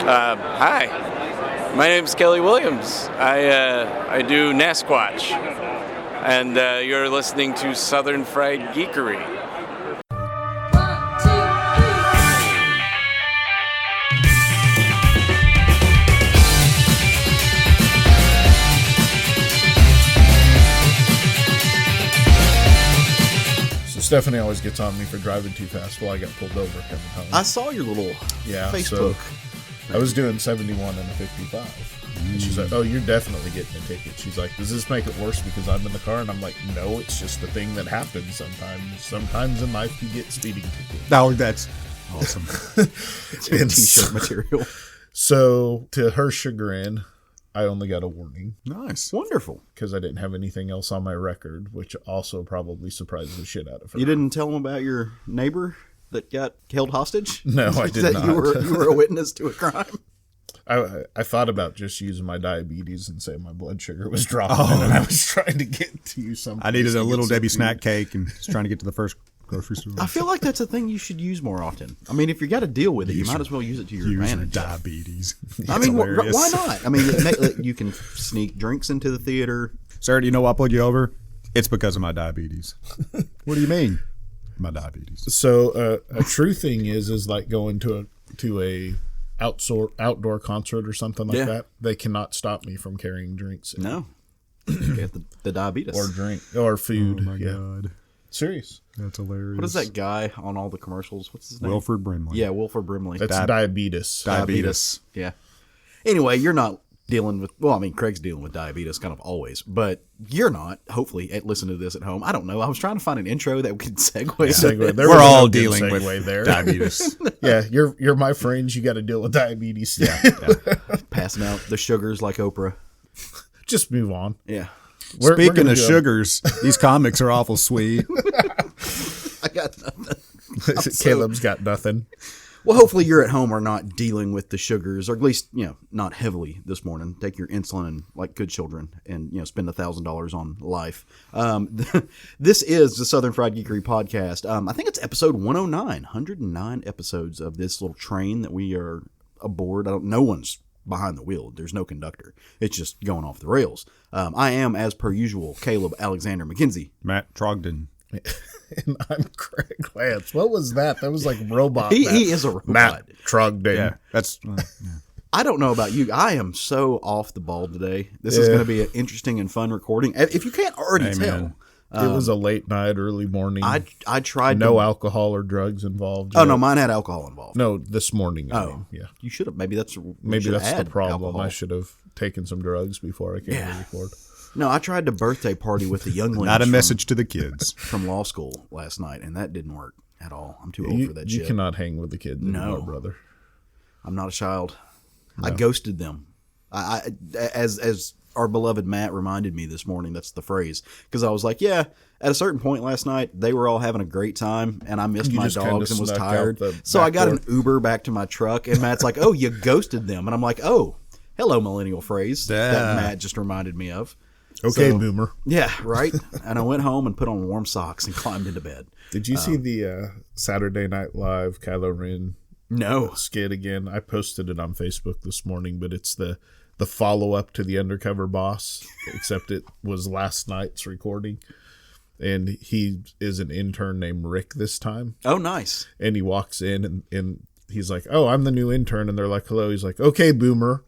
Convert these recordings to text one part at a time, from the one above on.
Hi, my name's Kelly Williams. I do Nasquatch, and you're listening to Southern Fried Geekery. Stephanie always gets on me for driving too fast while I got pulled over coming home. I saw your little Facebook. So I was doing 71 and a 55. And she's like, oh, you're definitely getting a ticket. She's like, does this make it worse because I'm in the car? And I'm like, no, it's just the thing that happens sometimes. Sometimes in life you get speeding tickets. Oh, that's awesome. It's t-shirt material. So to her chagrin, I only got a warning. Nice. Wonderful. Because I didn't have anything else on my record, which also probably surprised the shit out of her. You didn't tell them about your neighbor that got held hostage? No, I did not. You were a witness to a crime? I thought about just using my diabetes and saying my blood sugar was dropping, and I was trying to get to you something. I needed a little Debbie snack cake and was trying to get to the first grocery store. I feel like that's a thing you should use more often. I mean, if you got to deal with it, you might as well use it to your advantage. Diabetes. I mean, why not? I mean, you can sneak drinks into the theater. Sir, do you know why I pulled you over? It's because of my diabetes. What do you mean? My diabetes. So a true thing is like going to a outdoor concert or something like that. They cannot stop me from carrying drinks. No, you get the diabetes or drink or food. Oh my god. Serious. That's hilarious. What is that guy on all the commercials? What's his name? Wilford Brimley. Yeah, Wilford Brimley. That's diabetes. Diabetes. Yeah. Anyway, you're not dealing with, well, I mean, Craig's dealing with diabetes kind of always, but you're not, hopefully, listen to this at home. I don't know. I was trying to find an intro that we could segue. We're all dealing with diabetes. Yeah, you're my friends. You got to deal with diabetes. Yeah. Passing out the sugars like Oprah. Just move on. Yeah. Speaking of sugars, these comics are awful sweet. I got nothing. Caleb's got nothing. Well, hopefully you're at home or not dealing with the sugars, or at least, not heavily this morning. Take your insulin and like good children and, spend $1,000 on life. This is the Southern Fried Geekery podcast. I think it's episode 109 episodes of this little train that we are aboard. No one's behind the wheel. There's no conductor. It's just going off the rails. I am, as per usual, Caleb Alexander McKenzie. Matt Trogdon. And I'm Craig Lance. What was that? That was like robot. He is a robot. Matt Trogdon. Yeah, that's. I don't know about you. I am so off the ball today. This is going to be an interesting and fun recording. If you can't already tell. It was a late night, early morning. I tried no alcohol or drugs involved. Oh, no, mine had alcohol involved. No, this morning. Yeah. You should have. Maybe that's the problem. Alcohol. I should have taken some drugs before I came to record. No, I tried to birthday party with the younglings. Not a message to the kids. From law school last night, and that didn't work at all. I'm too old for that shit. You cannot hang with the kids anymore, brother. I'm not a child. No. I ghosted them. As our beloved Matt reminded me this morning, that's the phrase. Because I was like, at a certain point last night, they were all having a great time, and I missed my dogs and was tired. So I got an Uber back to my truck, and Matt's like, oh, you ghosted them. And I'm like, oh, hello, millennial phrase that Matt just reminded me of. Okay, boomer. Yeah, right? And I went home and put on warm socks and climbed into bed. Did you see the Saturday Night Live Kylo Ren skit again? I posted it on Facebook this morning, but it's the follow-up to The Undercover Boss, except it was last night's recording. And he is an intern named Rick this time. Oh, nice. And he walks in and he's like, oh, I'm the new intern. And they're like, hello. He's like, okay, boomer.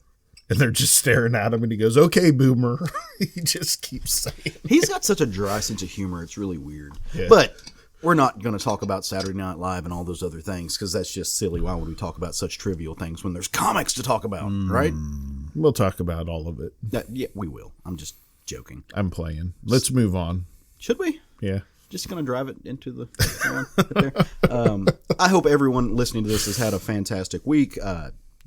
And they're just staring at him, and he goes, okay, boomer. He just keeps saying He's got such a dry sense of humor. It's really weird. Yeah. But we're not going to talk about Saturday Night Live and all those other things, because that's just silly. Why would we talk about such trivial things when there's comics to talk about, right? We'll talk about all of it. Yeah, we will. I'm just joking. I'm playing. Let's move on. Should we? Yeah. Just going to drive it into the right there. I hope everyone listening to this has had a fantastic week.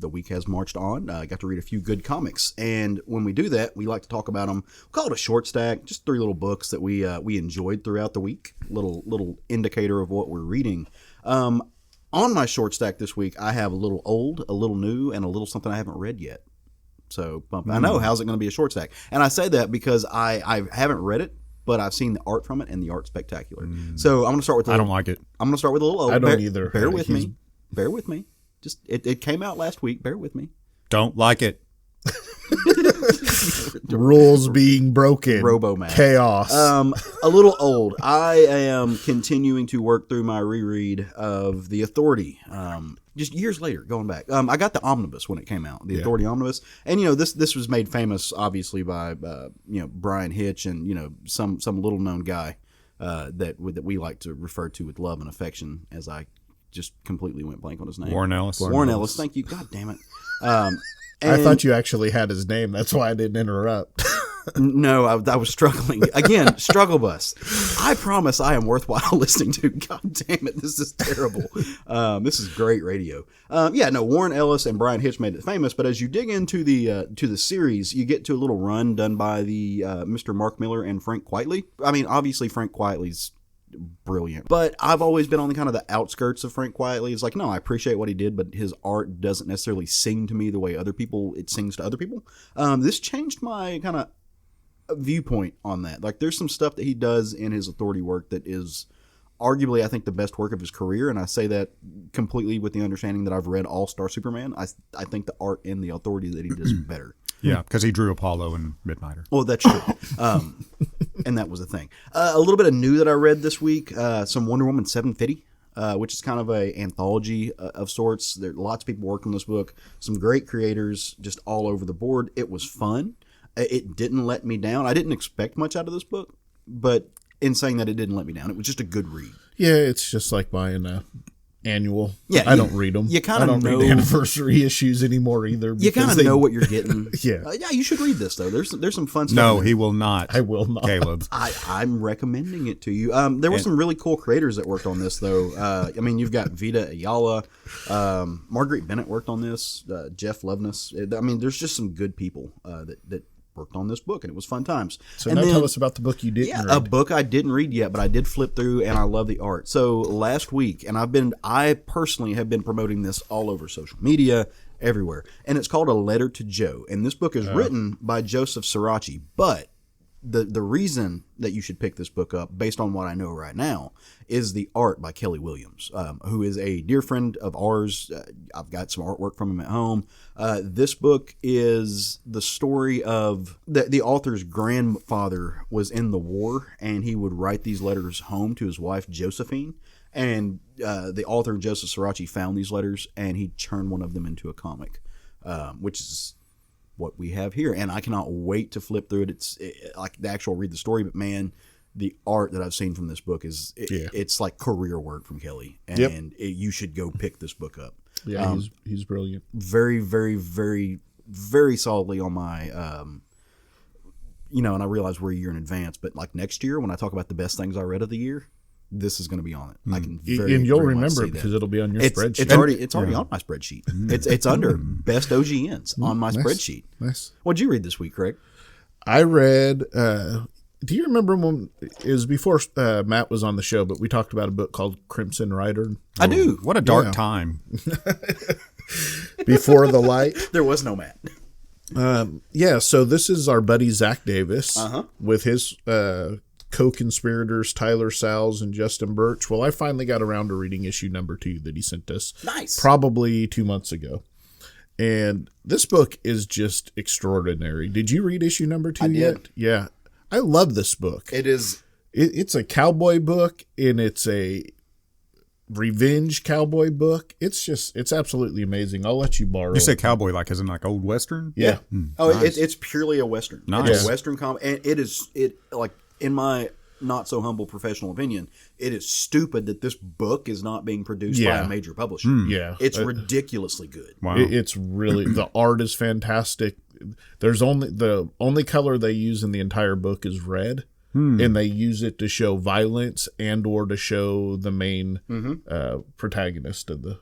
The week has marched on. I got to read a few good comics, and when we do that, we like to talk about them. We call it a short stack, just 3 little books that we enjoyed throughout the week. Little indicator of what we're reading. On my short stack this week, I have a little old, a little new, and a little something I haven't read yet. So I know, how's it going to be a short stack? And I say that because I haven't read it, but I've seen the art from it, and the art's spectacular. So I'm going to start with. I don't like it. I'm going to start with a little old. I don't either. Bear with me. Bear with me. Just it came out last week. Bear with me. Don't like it. Rules being broken. Robo-Mac. Chaos. A little old. I am continuing to work through my reread of The Authority. Just years later, going back. I got the omnibus when it came out, The Authority omnibus, and this was made famous obviously by Brian Hitch and some little known guy that we like to refer to with love and affection, as I just completely went blank on his name. Warren Ellis. Warren Ellis. Thank you. God damn it. I thought you actually had his name. That's why I didn't interrupt. No, I was struggling. Again, struggle bus. I promise I am worthwhile listening to. God damn it, this is terrible. This is great radio. Warren Ellis and Brian Hitch made it famous, but as you dig into the series, you get to a little run done by the Mr. Mark Miller and Frank Quitely. I mean, obviously Frank Quitely's brilliant, but I've always been on the kind of the outskirts of Frank Quitely. It's like, no, I appreciate what he did, but his art doesn't necessarily sing to me the way it sings to other people. This changed my kind of viewpoint on that. Like, there's some stuff that he does in his Authority work that is arguably, I think, the best work of his career, and I say that completely with the understanding that I've read All-Star Superman. I think the art in the Authority that he does better. Yeah, because he drew Apollo and Midnighter. Well, that's true. And that was the thing. A little bit of new that I read this week, some Wonder Woman 750, which is kind of a anthology of sorts. There lots of people worked on this book. Some great creators just all over the board. It was fun. It didn't let me down. I didn't expect much out of this book, but in saying that, it didn't let me down. It was just a good read. Yeah, it's just like buying a annual. Yeah, I don't read them. You kind of know read the anniversary issues anymore either. You kind of know what you're getting. Yeah, you should read this though. There's some fun stuff. No, he will not. I will not. Caleb. I'm recommending it to you. There were some really cool creators that worked on this though. I mean, you've got Vita Ayala, Marguerite Bennett worked on this. Jeff Loveness. I mean, there's just some good people that worked on this book, and it was fun times. So now tell us about the book you didn't read. A book I didn't read yet, but I did flip through, and I love the art. So last week, and I personally have been promoting this all over social media, everywhere, and it's called A Letter to Joe, and this book is written by Joseph Sirachi, but the reason that you should pick this book up, based on what I know right now, is the art by Kelly Williams, who is a dear friend of ours. I've got some artwork from him at home. This book is the story of the author's grandfather was in the war, and he would write these letters home to his wife, Josephine. And the author, Joseph Sirachi, found these letters, and he turned one of them into a comic, which is what we have here, and I cannot wait to flip through it. It's like the actual read the story, but man, the art that I've seen from this book is it's like career work from Kelly, and you should go pick this book up. Yeah, he's brilliant. Very, very, very, very solidly on my, and I realize we're a year in advance, but like next year when I talk about the best things I read of the year, this is going to be on it. I can and you'll remember it because it'll be on your spreadsheet. It's already on my spreadsheet. It's under best OGNs on my spreadsheet. Nice. What'd you read this week, Craig? I read. Do you remember when it was before Matt was on the show? But we talked about a book called Crimson Rider. I do. What a dark time. Before the light. There was no Matt. So this is our buddy Zach Davis with his co-conspirators Tyler Salles and Justin Birch. Well, I finally got around to reading issue number 2 that he sent us. Nice. Probably 2 months ago. And this book is just extraordinary. Did you read issue number 2 yet? Did. Yeah. I love this book. It is. It's a cowboy book, and it's a revenge cowboy book. It's absolutely amazing. I'll let you borrow. You say cowboy like as in like old Western? Yeah. Oh, Nice. it's purely a Western. Nice. It's a Western comic, and it like in my not so humble professional opinion, it is stupid that this book is not being produced by a major publisher. Yeah. It's ridiculously good. Wow. It's really, the art is fantastic. The only color they use in the entire book is red, and they use it to show violence and or to show the main protagonist of the.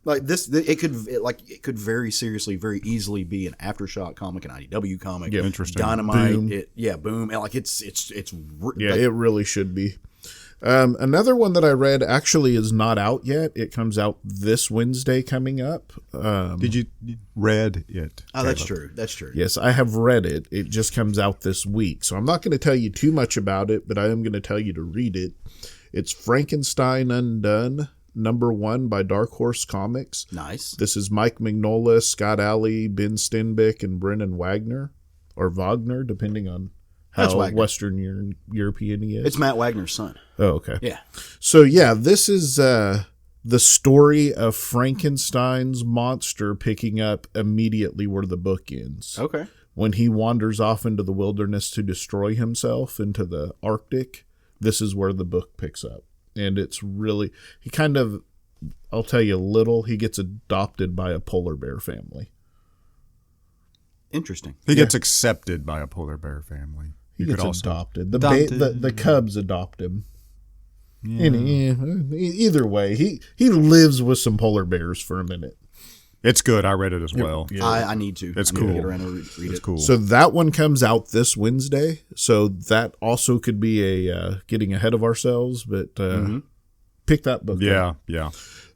Like this, it could very seriously, very easily be an Aftershock comic, an IDW comic. Yeah, interesting. Dynamite. Boom. Boom. And like it's It really should be. Another one that I read actually is not out yet. It comes out this Wednesday coming up. Did you read it? Oh, that's true. That's true. Yes, I have read it. It just comes out this week. So I'm not going to tell you too much about it, but I am going to tell you to read it. It's Frankenstein Undone #1 by Dark Horse Comics. Nice. This is Mike Mignola, Scott Alley, Ben Stenbick, and Brennan Wagner, or Wagner, depending on how Western European he is. It's Matt Wagner's son. Oh, okay. Yeah. So, yeah, this is the story of Frankenstein's monster picking up immediately where the book ends. Okay. When he wanders off into the wilderness to destroy himself into the Arctic, this is where the book picks up. And it's really, he kind of, I'll tell you a little, he gets adopted by a polar bear family. Interesting. He gets accepted by a polar bear family. He gets adopted. The cubs adopt him. Yeah. Either way, he lives with some polar bears for a minute. It's good. I read it as well. Yeah. I need to. It's I need cool. to get around and read It's it. cool. So that one comes out this Wednesday. So that also could be a getting ahead of ourselves, but pick that book up. Yeah.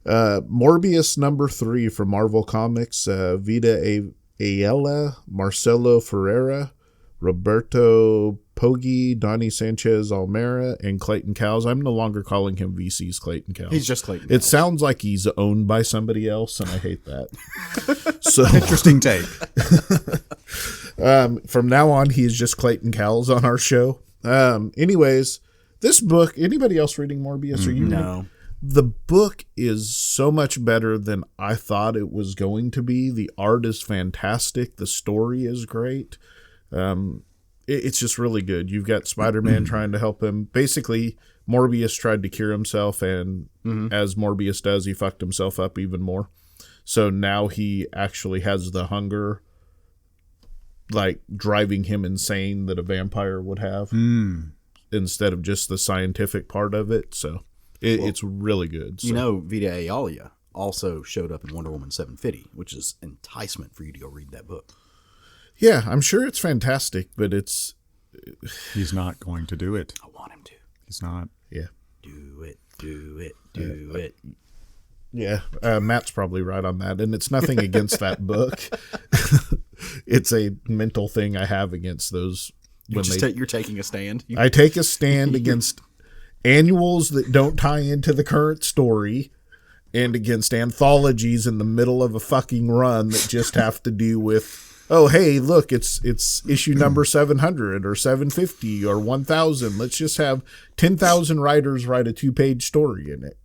Morbius #3 from Marvel Comics. Vida Ayala, Marcelo Ferreira, Roberto Poggi, Donnie Sanchez Almera, and Clayton Cowles. I'm no longer calling him VC's Clayton Cowles. He's just Clayton It Cowles. sounds like he's owned by somebody else, and I hate that. So Interesting take. from now on, he's just Clayton Cowles on our show. Anyways, this book, anybody else reading Morbius? Are you reading? No. The book is so much better than I thought it was going to be. The art is fantastic. The story is great. It's just really good. You've got Spider-Man trying to help him. Basically, Morbius tried to cure himself, and as Morbius does, he fucked himself up even more. So now he actually has the hunger, like, driving him insane that a vampire would have, instead of just the scientific part of it. So it's really good. So. You know, Vida Ayala also showed up in Wonder Woman 750, which is enticement for you to go read that book. Yeah, I'm sure it's fantastic, but it's... He's not going to do it. I want him to. He's not. Yeah. Do it. Yeah, Matt's probably right on that, and it's nothing against that book. It's a mental thing I have against those. You're taking a stand. I take a stand against annuals that don't tie into the current story, and against anthologies in the middle of a fucking run that just have to do with, oh, hey, look, it's issue number 700 or 750 or 1000. Let's just have 10,000 writers write a 2-page story in it.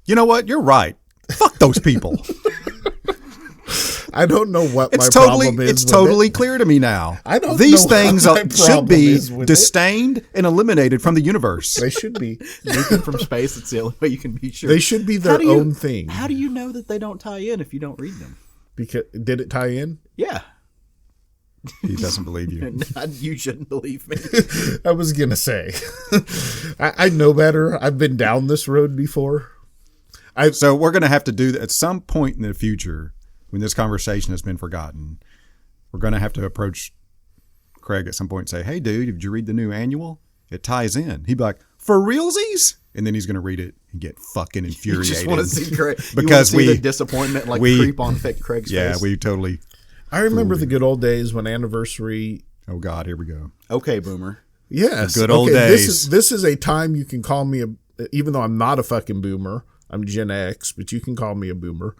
You know what? You're right. Fuck those people. I don't know what my problem is. It's totally clear to me now. I don't These know things what my should problem be is with disdained and eliminated from the universe. They should be. Looking from space, it's the only way you can be sure. They should be their own thing. How do you know that they don't tie in if you don't read them? Because did it tie in? Yeah. He doesn't believe you. You shouldn't believe me. I was gonna say, I know better. I've been down this road before. So we're going to have to do that at some point in the future when this conversation has been forgotten. We're going to have to approach Craig at some point and say, "Hey, dude, did you read the new annual? It ties in." He'd be like, "For realsies?" And then he's going to read it and get fucking infuriated. You just want to see Craig. Because you want to see the disappointment creep on Craig's face. Yeah, we totally. I remember the good old days when Anniversary. Oh God, here we go. Okay, Boomer. Yes, The good old days. This is a time you can call me even though I'm not a fucking boomer. I'm Gen X, but you can call me a boomer.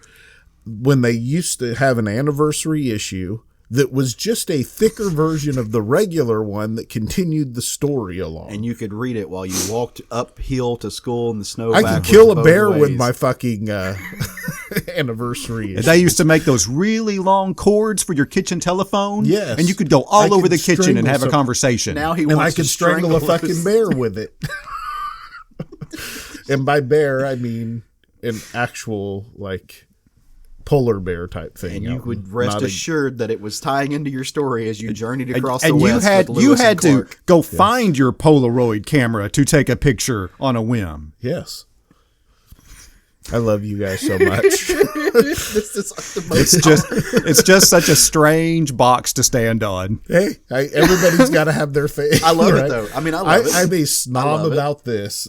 When they used to have an Anniversary issue that was just a thicker version of the regular one that continued the story along. And you could read it while you walked uphill to school in the snow. I could kill a bear with my fucking Anniversary issue. They used to make those really long cords for your kitchen telephone. Yes. And you could go all over the kitchen and have a strangle conversation. Now he And wants I to could strangle a fucking bear with it. And by bear, I mean an actual, like, polar bear type thing. And you would rest assured that it was tying into your story as you journeyed across the and West with you Lewis had and to Clark. go find your Polaroid camera to take a picture on a whim. Yes. I love you guys so much. This is the most It's just such a strange box to stand on. Hey, everybody's got to have their thing. I love right? it, though. I mean, I love it. I'm a I snob love it. about this.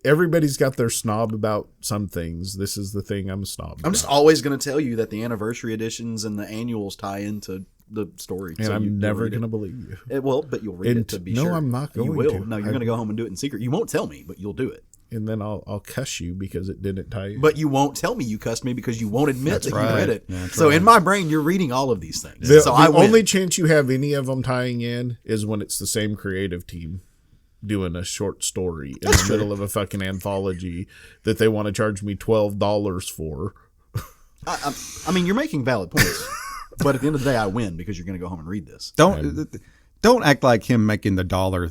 Everybody's got their snob about some things. This is the thing I'm a snob about. I'm just always going to tell you that the anniversary editions and the annuals tie into the story. And so I'm you'll never read going to it. believe you. Well, but you'll read it to be no, sure. I'm not going You will. to. No, you're going to go home and do it in secret. You won't tell me, but you'll do it. and then I'll cuss you because it didn't tie you. But you won't tell me you cussed me because you won't admit that right. you read it. That's So right. in my brain, you're reading all of these things. The so I win. only chance you have any of them tying in is when it's the same creative team doing a short story in the middle of a fucking anthology that they want to charge me $12 for. I mean, you're making valid points. But at the end of the day, I win because you're going to go home and read this. Don't act like him making the dollar,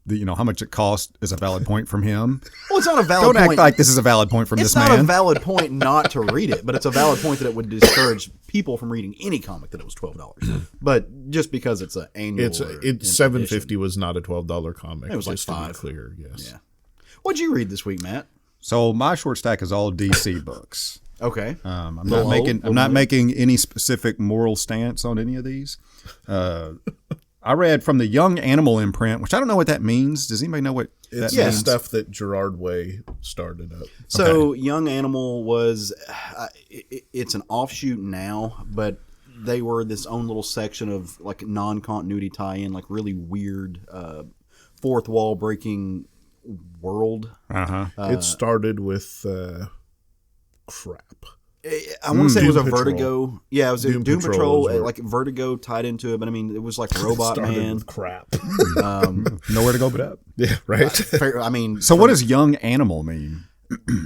how much it costs is a valid point from him. Well, it's not a valid Don't point. act like this is a valid point from It's this not man. a valid point not to read it, but it's a valid point that it would discourage people from reading any comic that it was $12. But just because it's an annual, It's $7.50 was not a $12 comic. It was like just to be $5. clear. Yes. Yeah. What'd you read this week, Matt? So my short stack is all DC books. Okay. I'm Little not old. making any specific moral stance on any of these. I read from the Young Animal imprint, which I don't know what that means. Does anybody know what It's that the means? stuff that Gerard Way started up. So Young Animal was, it's an offshoot now, but they were this own little section of like non-continuity tie-in, like really weird fourth wall breaking world. It started with crap. I want to say it was a Doom Patrol. Vertigo. Yeah, it was a Doom Doom Patrol Patrol, is where- like Vertigo tied into it, but I mean, it was like Robot Started Man. with crap. Nowhere to go but up. Yeah, right. I mean, So what does Young Animal mean?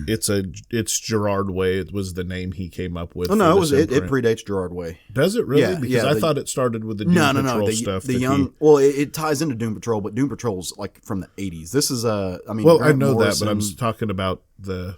It's Gerard Way. It was the name he came up with. oh no, for it this it imprint. predates Gerard Way. Does it really? Yeah, Because yeah, I thought it started with the Doom No, Patrol the stuff. the that young. he- Well, it ties into Doom Patrol, but Doom Patrol's like from the '80s. This is I mean, well, I Grant know Morrison, that, but I'm talking about the.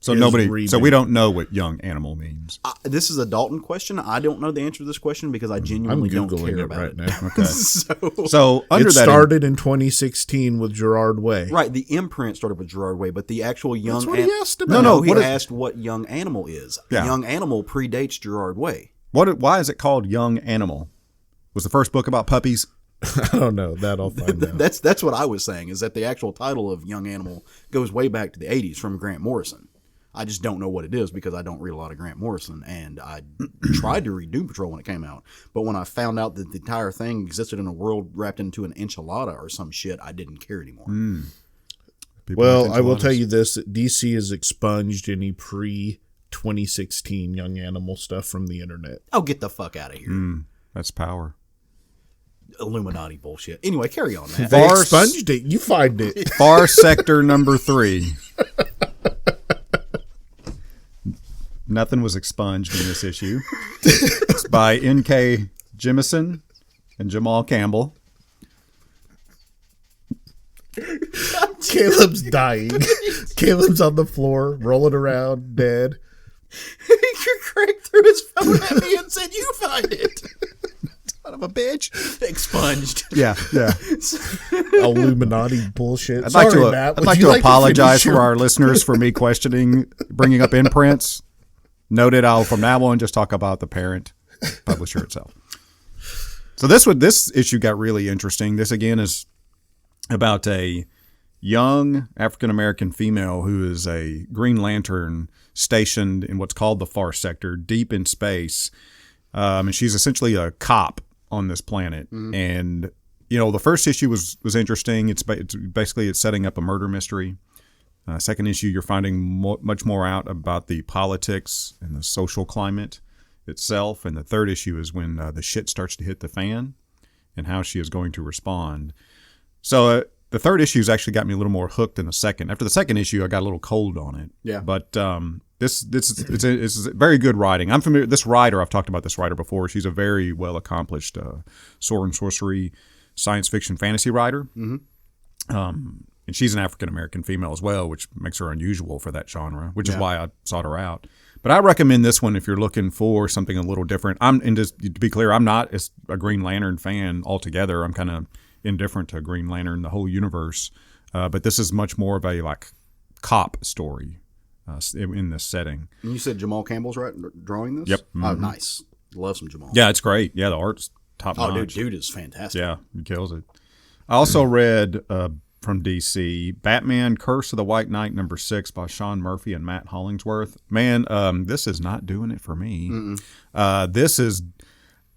So his nobody. remake. So we don't know what Young Animal means. This is a Dalton question. I don't know the answer to this question because I I'm genuinely don't googling care it about right it. now. Okay. So So under It that, started in 2016 with Gerard Way. right, the imprint started with Gerard Way, but the actual Young. That's what he asked about. No, No, he what is- asked what Young Animal is. Yeah. Young Animal predates Gerard Way. why is it called Young Animal? Was the first book about puppies? I don't know. That I'll find out. That's what I was saying. Is that the actual title of Young Animal goes way back to the '80s from Grant Morrison. I just don't know what it is because I don't read a lot of Grant Morrison, and I tried to read Doom Patrol when it came out. But when I found out that the entire thing existed in a world wrapped into an enchilada or some shit, I didn't care anymore. People Well, with I will enchiladas. tell you this: that DC has expunged any pre-2016 Young Animal stuff from the internet. Oh, get the fuck out of here. That's power. Illuminati bullshit. Anyway, carry on, man. They Far- expunged it. You find it. Far Sector number 3. Nothing was expunged in this issue. It's by N.K. Jemisin and Jamal Campbell. Caleb's dying. Caleb's on the floor, rolling around, dead. Craig threw his phone at me and said, "You find it." Son of a bitch. Expunged. Yeah. Illuminati bullshit. I'd like Sorry, to, Matt. I'd Would like you to apologize finish for your- our listeners for me bringing up imprints. Noted, I'll from now on just talk about the parent publisher itself. So this issue got really interesting. This again is about a young African-American female who is a Green Lantern stationed in what's called the Far Sector, deep in space. And she's essentially a cop on this planet. And, the first issue was interesting. It's basically setting up a murder mystery. Second issue, you're finding much more out about the politics and the social climate itself. And the third issue is when the shit starts to hit the fan and how she is going to respond. So the third issue has actually got me a little more hooked than the second. After the second issue, I got a little cold on it. Yeah. But it's very good writing. I'm familiar. This writer, I've talked about this writer before. She's a very well accomplished sword and sorcery, science fiction, fantasy writer. And she's an African American female as well, which makes her unusual for that genre, which is why I sought her out. But I recommend this one if you're looking for something a little different. And just to be clear, I'm not a Green Lantern fan altogether. I'm kind of indifferent to Green Lantern, the whole universe. But this is much more of a cop story in this setting. And you said Jamal Campbell's drawing this? Yep. Oh, nice. Love some Jamal. Yeah, it's great. Yeah, the art's top Oh, notch. dude is fantastic. Yeah, he kills it. I also read from DC, Batman Curse of the White Knight #6 by Sean Murphy and Matt Hollingsworth. Man, this is not doing it for me. This is,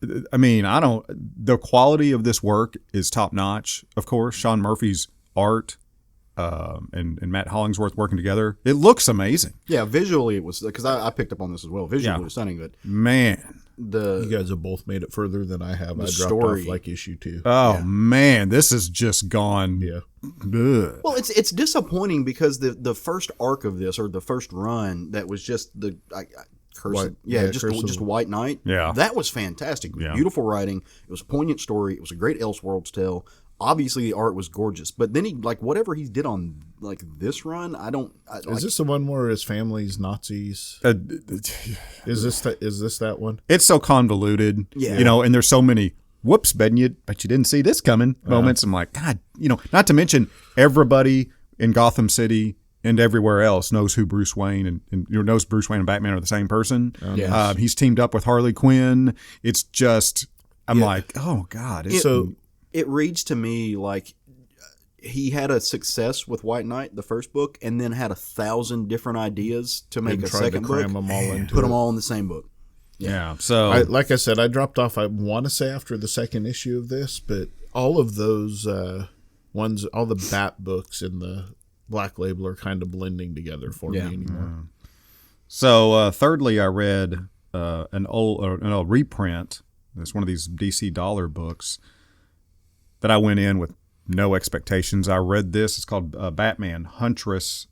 the quality of this work is top notch. Of course, Sean Murphy's art and Matt Hollingsworth working together. It looks amazing. Yeah, visually it was, because I picked up on this as well. Visually it was stunning, but man, you guys have both made it further than I have. I dropped off like issue 2. Oh man, this has just gone. Yeah. Ugh. Well, it's disappointing because the first arc of this, or the first run, that was just the just White Knight. Yeah, that was fantastic. It was beautiful writing. It was a poignant story. It was a great Elseworlds tale. Obviously, the art was gorgeous. But then he, like, whatever he did on this run, is this the one where his family's Nazis? Is this that one? It's so convoluted. Yeah. And there's so many. Whoops, bet you didn't see this coming moments. I'm like, God, not to mention everybody in Gotham City and everywhere else knows who Bruce Wayne and knows Bruce Wayne and Batman are the same person. He's teamed up with Harley Quinn. It's just, I'm like, oh God. It reads to me like he had a success with White Knight, the first book, and then had 1,000 different ideas to make a second book. Put them all in the same book. Yeah. So, like I said, I dropped off, I want to say, after the second issue of this, but all of those ones, all the Bat books in the Black Label are kind of blending together for me anymore. So, thirdly, I read an old reprint. It's one of these DC dollar books that I went in with no expectations. I read this. It's called Batman Huntress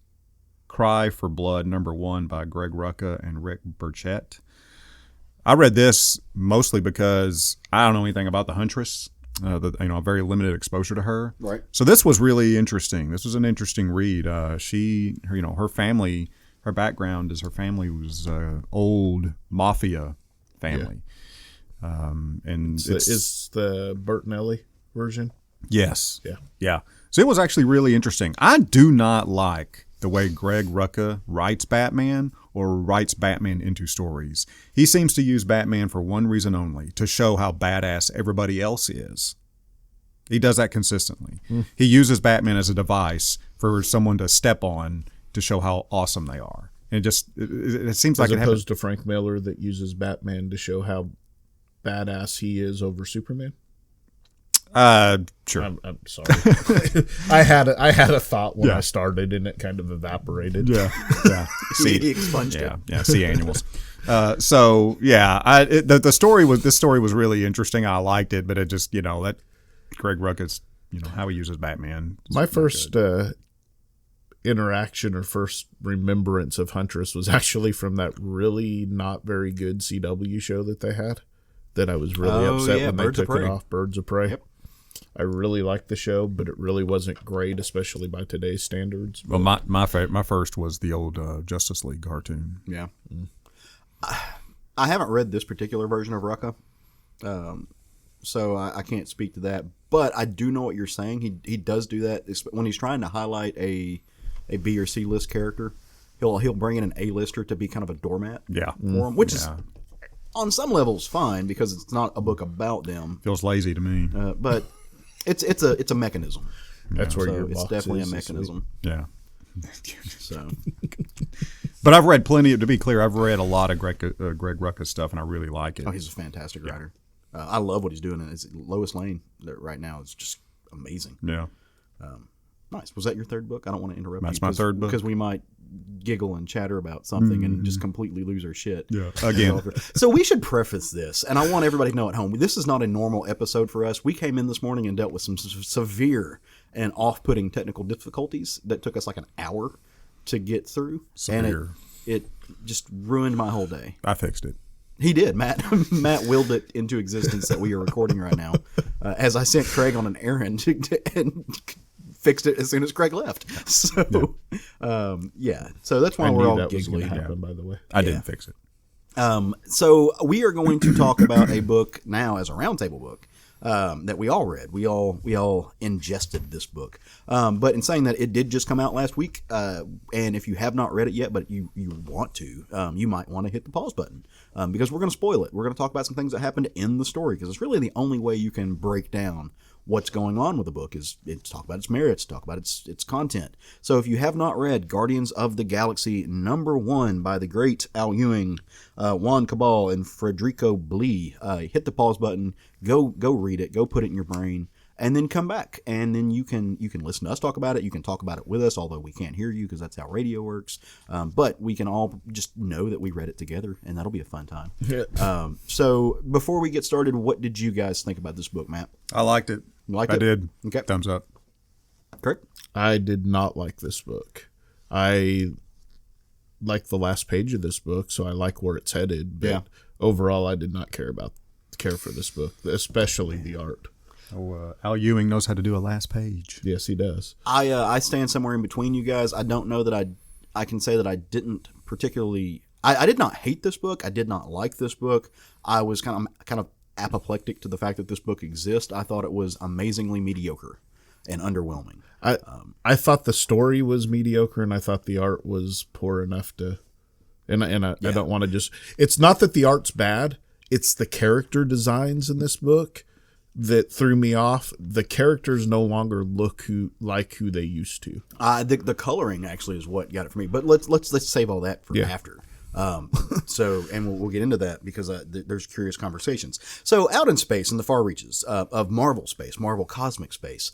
Cry for Blood, #1 by Greg Rucka and Rick Burchett. I read this mostly because I don't know anything about the Huntress. A very limited exposure to her. Right. So this was really interesting. This was an interesting read. Her family, her background is her family was old mafia family. And it's the Bertinelli version. Yes. Yeah. So it was actually really interesting. I do not like the way Greg Rucka writes Batman or writes Batman into stories. He seems to use Batman for one reason only, to show how badass everybody else is. He does that consistently. He uses Batman as a device for someone to step on to show how awesome they are. And it seems like as opposed to Frank Miller that uses Batman to show how badass he is over Superman. Sure. I'm sorry. I had a thought when I started, and it kind of evaporated. Yeah. He expunged it. Yeah. See annuals. This story was really interesting. I liked it, but it just that Greg Rucka's how he uses Batman. My first interaction or first remembrance of Huntress was actually from that really not very good CW show that they had. That I was really upset when they took it off. Birds of Prey. Yep. I really liked the show, but it really wasn't great, especially by today's standards. Well, my first was the old Justice League cartoon. Yeah. I haven't read this particular version of Rucka, so I can't speak to that. But I do know what you're saying. He does do that when he's trying to highlight a B or C list character. He'll bring in an A-lister to be kind of a doormat for him, which is on some levels fine because it's not a book about them. Feels lazy to me, but it's a mechanism. That's where your it's box definitely is a mechanism. Yeah. So, but I've read plenty. To be clear, I've read a lot of Greg Rucka stuff, and I really like it. Oh, he's a fantastic writer. I love what he's doing. It's Lois Lane right now. It's just amazing. Yeah. Nice. Was that your third book? I don't want to interrupt you. That's my third book. Because we might giggle and chatter about something and just completely lose our shit. Yeah. Again. So we should preface this, and I want everybody to know at home, this is not a normal episode for us. We came in this morning and dealt with some severe and off-putting technical difficulties that took us like an hour to get through. Severe. And it just ruined my whole day. I fixed it. He did. Matt willed it into existence that we are recording right now. As I sent Craig on an errand and fixed it as soon as Craig left. So, So that's why we're all that was giggly. happen, by the way. I didn't fix it. So we are going to talk about a book now as a roundtable book that we all read. We all ingested this book. But in saying that, it did just come out last week. And if you have not read it yet, but you want to, you might want to hit the pause button because we're going to spoil it. We're going to talk about some things that happened in the story because it's really the only way you can break down what's going on with the book is talk about its merits, talk about its content. So if you have not read Guardians of the Galaxy #1 by the great Al Ewing, Juan Cabal, and Federico Blee, hit the pause button, go read it, go put it in your brain, and then come back, and then you can listen to us talk about it. You can talk about it with us, although we can't hear you because that's how radio works. But we can all just know that we read it together, and that'll be a fun time. So before we get started, what did you guys think about this book, Matt? I liked it. You liked I it? did. Okay. Thumbs up. Kirk? I did not like this book. I like the last page of this book, so I like where it's headed. But overall, I did not care for this book, especially the art. Oh, Al Ewing knows how to do a last page. Yes, he does. I stand somewhere in between you guys. I don't know that I can say that I didn't particularly. I did not hate this book. I did not like this book. I was kind of apoplectic to the fact that this book exists. I thought it was amazingly mediocre and underwhelming. I thought the story was mediocre, and I thought the art was poor enough to. And I don't want to just. It's not that the art's bad. It's the character designs in this book that threw me off. The characters no longer look like who they used to. The coloring actually is what got it for me. But let's save all that for after. And we'll get into that because there's curious conversations. So out in space, in the far reaches of Marvel space, Marvel cosmic space,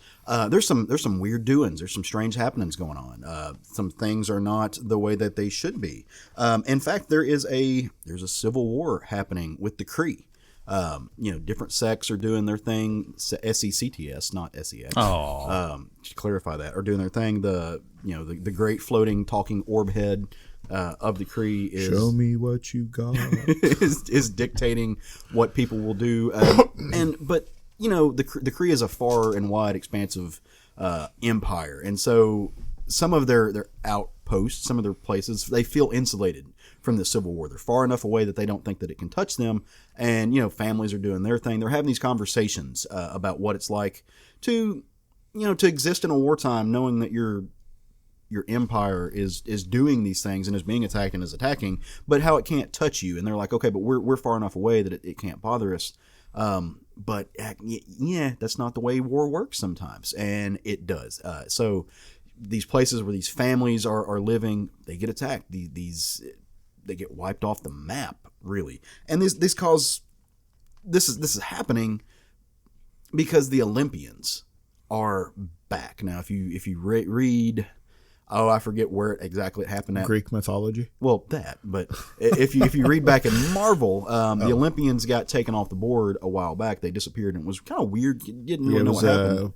there's some weird doings. There's some strange happenings going on. Some things are not the way that they should be. In fact, there's a civil war happening with the Kree. Different sects are doing their thing. SECTS, not SEX. To clarify that, are doing their thing. The great floating talking orb head of the Kree is show me what you got. is dictating what people will do. But the Kree is a far and wide, expansive empire, and so some of their outposts, some of their places, they feel insulated from the Civil War. They're far enough away that they don't think that it can touch them. And, families are doing their thing. They're having these conversations about what it's like to exist in a wartime, knowing that your empire is doing these things and is being attacked and is attacking, but how it can't touch you. And they're like, okay, but we're far enough away that it can't bother us. But that's not the way war works sometimes. And it does. So these places where these families are living, they get attacked. They get wiped off the map, really. And this is happening because the Olympians are back. Now, if you read, I forget where exactly it happened at. Greek mythology? Well, that. But if you read back in Marvel, the Olympians got taken off the board a while back. They disappeared, and it was kind of weird. You didn't really know what happened.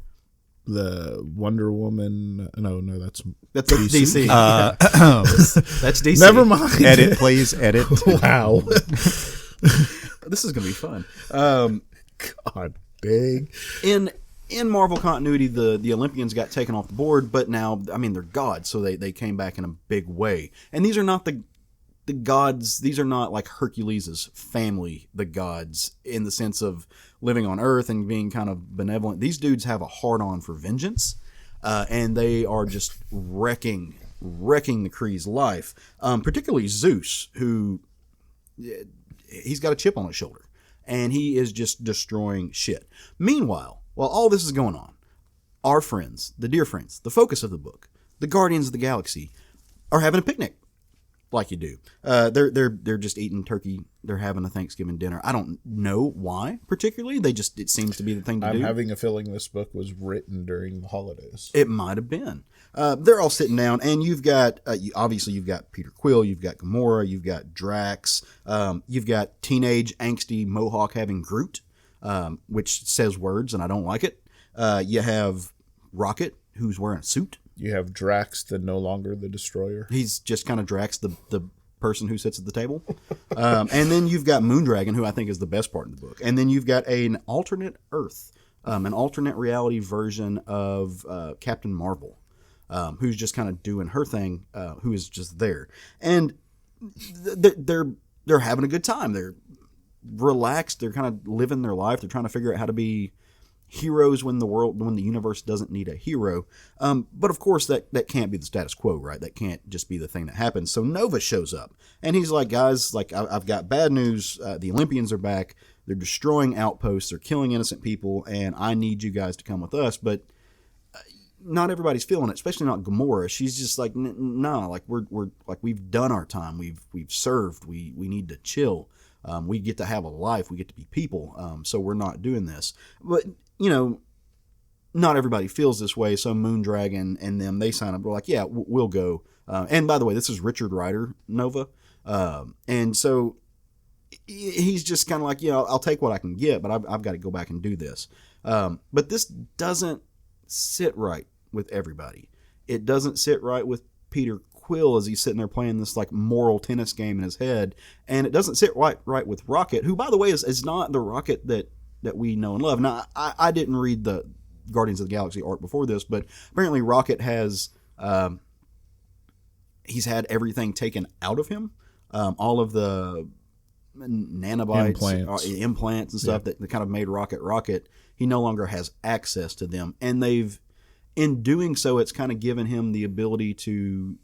The Wonder Woman. No, that's DC. That's DC. Never mind. Edit, please. Edit. Wow. This is gonna be fun. God dang. In Marvel continuity, the Olympians got taken off the board, but now, they're gods, so they came back in a big way. And these are not the gods. These are not like Hercules' family, the gods, in the sense of living on Earth and being kind of benevolent. These dudes have a hard-on for vengeance, and they are just wrecking the Kree's life. Particularly Zeus, who he's got a chip on his shoulder, and he is just destroying shit. Meanwhile, while all this is going on, our friends, the dear friends, the focus of the book, the Guardians of the Galaxy, are having a picnic. Like you do. They're just eating turkey. They're having a Thanksgiving dinner. I don't know why particularly. It seems to be the thing to do. I'm having a feeling this book was written during the holidays. It might have been. They're all sitting down, and you've got you've got Peter Quill, you've got Gamora, you've got Drax, you've got teenage angsty Mohawk having Groot, which says words, and I don't like it. You have Rocket, who's wearing a suit. You have Drax, no longer the Destroyer. He's just kind of Drax, the person who sits at the table. And then you've got Moondragon, who I think is the best part of the book. And then you've got an alternate Earth, an alternate reality version of Captain Marvel, who's just kind of doing her thing, who is just there. And they're having a good time. They're relaxed. They're kind of living their life. They're trying to figure out how to be heroes when the universe doesn't need a hero. But of course that can't be the status quo, right? That can't just be the thing that happens. So Nova shows up and he's like, guys, like I've got bad news. The Olympians are back. They're destroying outposts. They're killing innocent people. And I need you guys to come with us. But not everybody's feeling it, especially not Gamora. She's just like, nah, like we're like, we've done our time. We've served. We need to chill. We get to have a life. We get to be people. So we're not doing this. But not everybody feels this way. So Moondragon and them, they sign up. They're like, yeah, we'll go. And by the way, this is Richard Rider Nova. And so he's just kind of like, I'll take what I can get, but I've got to go back and do this. But this doesn't sit right with everybody. It doesn't sit right with Peter Quill as he's sitting there playing this like moral tennis game in his head. And it doesn't sit right with Rocket, who, by the way, is not the Rocket that we know and love. Now, I didn't read the Guardians of the Galaxy art before this, but apparently Rocket has he's had everything taken out of him. All of the nanobites, implants and stuff that kind of made Rocket. He no longer has access to them. And in doing so, it's kind of given him the ability to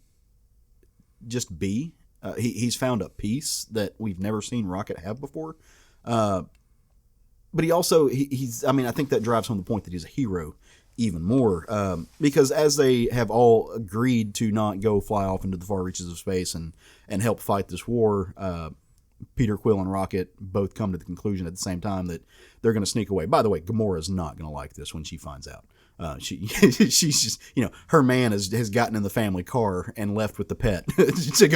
just be. He's found a peace that we've never seen Rocket have before. But he also, I think that drives home the point that he's a hero even more. Because as they have all agreed to not go fly off into the far reaches of space and help fight this war, Peter Quill and Rocket both come to the conclusion at the same time that they're going to sneak away. By the way, Gamora's not going to like this when she finds out. She's just, her man has gotten in the family car and left with the pet to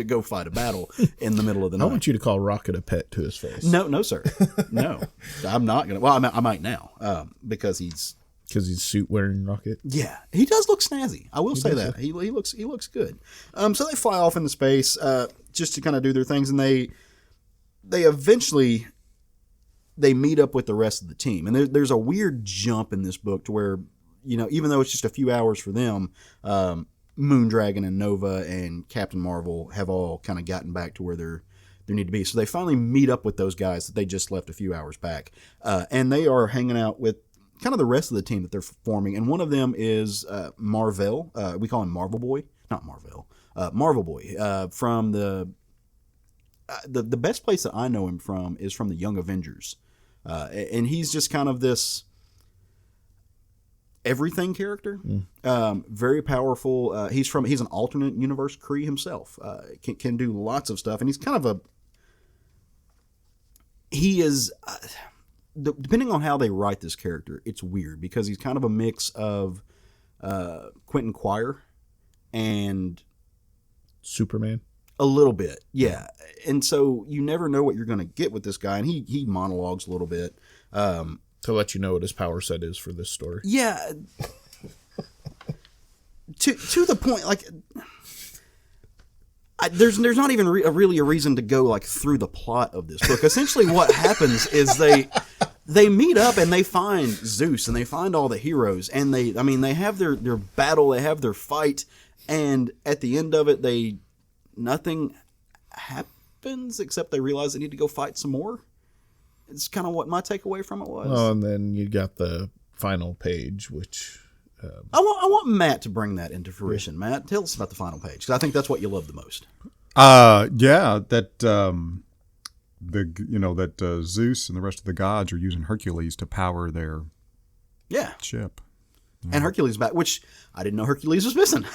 go fight a battle in the middle of the night. I want you to call Rocket a pet to his face. No, sir. No, I'm not going to. Well, I might now because he's suit wearing Rocket. Yeah, he does look snazzy. I will say that. He looks good. So they fly off into space just to kind of do their things, and they eventually meet up with the rest of the team. And there's a weird jump in this book to where, even though it's just a few hours for them, Moondragon and Nova and Captain Marvel have all kind of gotten back to where they need to be. So they finally meet up with those guys that they just left a few hours back. And they are hanging out with kind of the rest of the team that they're forming. And one of them is Marvel. We call him Marvel Boy. Not Marvel. Marvel Boy. From the best place that I know him from is from the Young Avengers. And he's just kind of this everything character. Very powerful. He's an alternate universe Kree himself. Can do lots of stuff. And he's kind of he is, depending on how they write this character, it's weird because he's kind of a mix of Quentin Quire and Superman. A little bit, yeah. And so you never know what you're going to get with this guy, and he monologues a little bit. To let you know what his power set is for this story. Yeah. to the point, like, there's not even really a reason to go, like, through the plot of this book. Essentially what happens is they meet up and they find Zeus, and they find all the heroes, and they have their battle, they have their fight, and at the end of it, nothing happens except they realize they need to go fight some more. It's kind of what my takeaway from it was. Oh, and then you got the final page, which I want Matt to bring that into fruition. Matt, tell us about the final page because I think that's what you love the most. Zeus and the rest of the gods are using Hercules to power their ship. And Hercules back, which I didn't know Hercules was missing.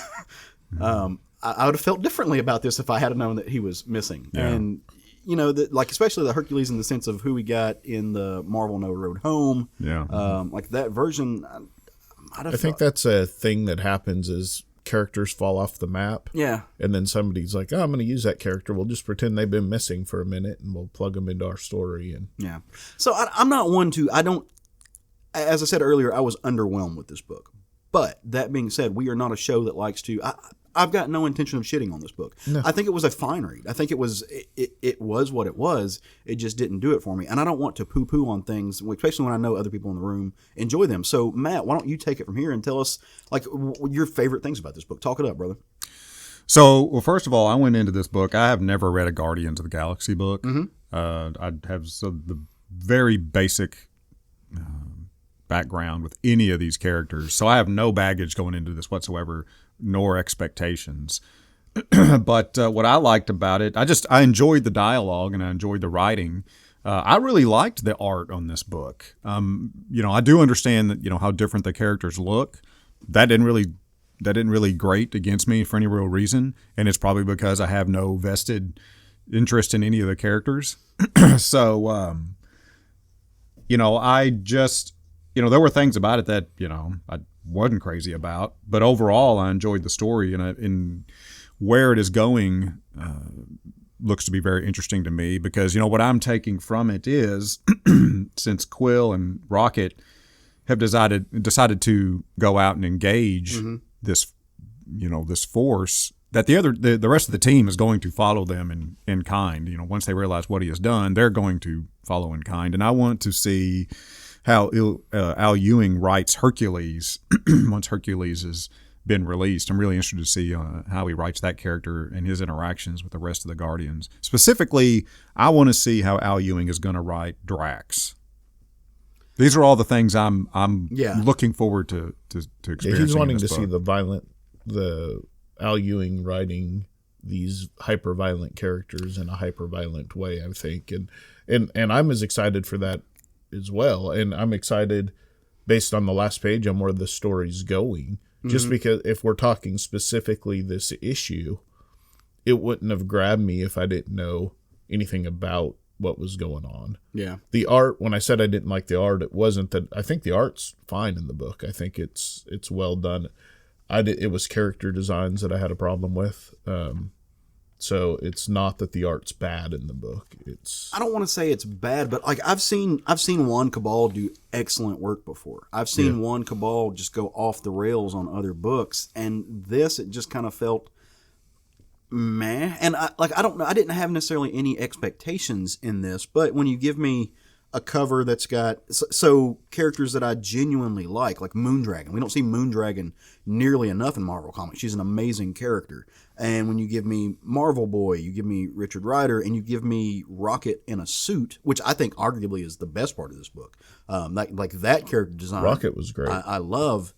I would have felt differently about this if I had known that he was missing. Yeah. And, especially the Hercules in the sense of who we got in the Marvel No Road Home. Yeah. Like that version. I think that's a thing that happens is characters fall off the map. Yeah. And then somebody's like, I'm going to use that character. We'll just pretend they've been missing for a minute and we'll plug them into our story. And yeah. So I'm not one to, as I said earlier, I was underwhelmed with this book. But that being said, we are not a show that likes to, I've got no intention of shitting on this book. No. I think it was a fine read. I think it was what it was. It just didn't do it for me. And I don't want to poo-poo on things, especially when I know other people in the room enjoy them. So, Matt, why don't you take it from here and tell us your favorite things about this book? Talk it up, brother. So, well, first of all, I went into this book. I have never read a Guardians of the Galaxy book. Mm-hmm. I have the very basic background with any of these characters. So I have no baggage going into this whatsoever, nor expectations. But what I liked about it, I enjoyed the dialogue and I enjoyed the writing. I really liked the art on this book. I do understand that, how different the characters look. That didn't really grate against me for any real reason. And it's probably because I have no vested interest in any of the characters. So, there were things about it that, I wasn't crazy about, but overall I enjoyed the story, and where it is going looks to be very interesting to me, because, what I'm taking from it is since Quill and Rocket have decided to go out and engage this, this force, that the rest of the team is going to follow them in kind. Once they realize what he has done, they're going to follow in kind. And I want to see how Al Ewing writes Hercules once Hercules has been released. I'm really interested to see how he writes that character and his interactions with the rest of the Guardians. Specifically, I want to see how Al Ewing is going to write Drax. These are all the things I'm looking forward to experiencing. He's wanting to book. see the Al Ewing writing these hyper violent characters in a hyper violent way, I think, and I'm as excited for that as well. And I'm excited based on the last page on where the story's going. Just because if we're talking specifically this issue, it wouldn't have grabbed me if I didn't know anything about what was going on. Yeah. The art, when I said I didn't like the art, it wasn't that. I think the art's fine in the book. I think it's well done. It was character designs that I had a problem with. So it's not that the art's bad in the book. I don't want to say it's bad, but like I've seen Juan Cabal do excellent work before. I've seen Juan Cabal just go off the rails on other books, and this, it just kind of felt meh. And I don't know. I didn't have necessarily any expectations in this, but when you give me a cover that's got so characters that I genuinely like Moondragon. We don't see Moondragon nearly enough in Marvel Comics. She's an amazing character. And when you give me Marvel Boy, you give me Richard Rider, and you give me Rocket in a suit, which I think arguably is the best part of this book. Like that character design. Rocket was great. I love.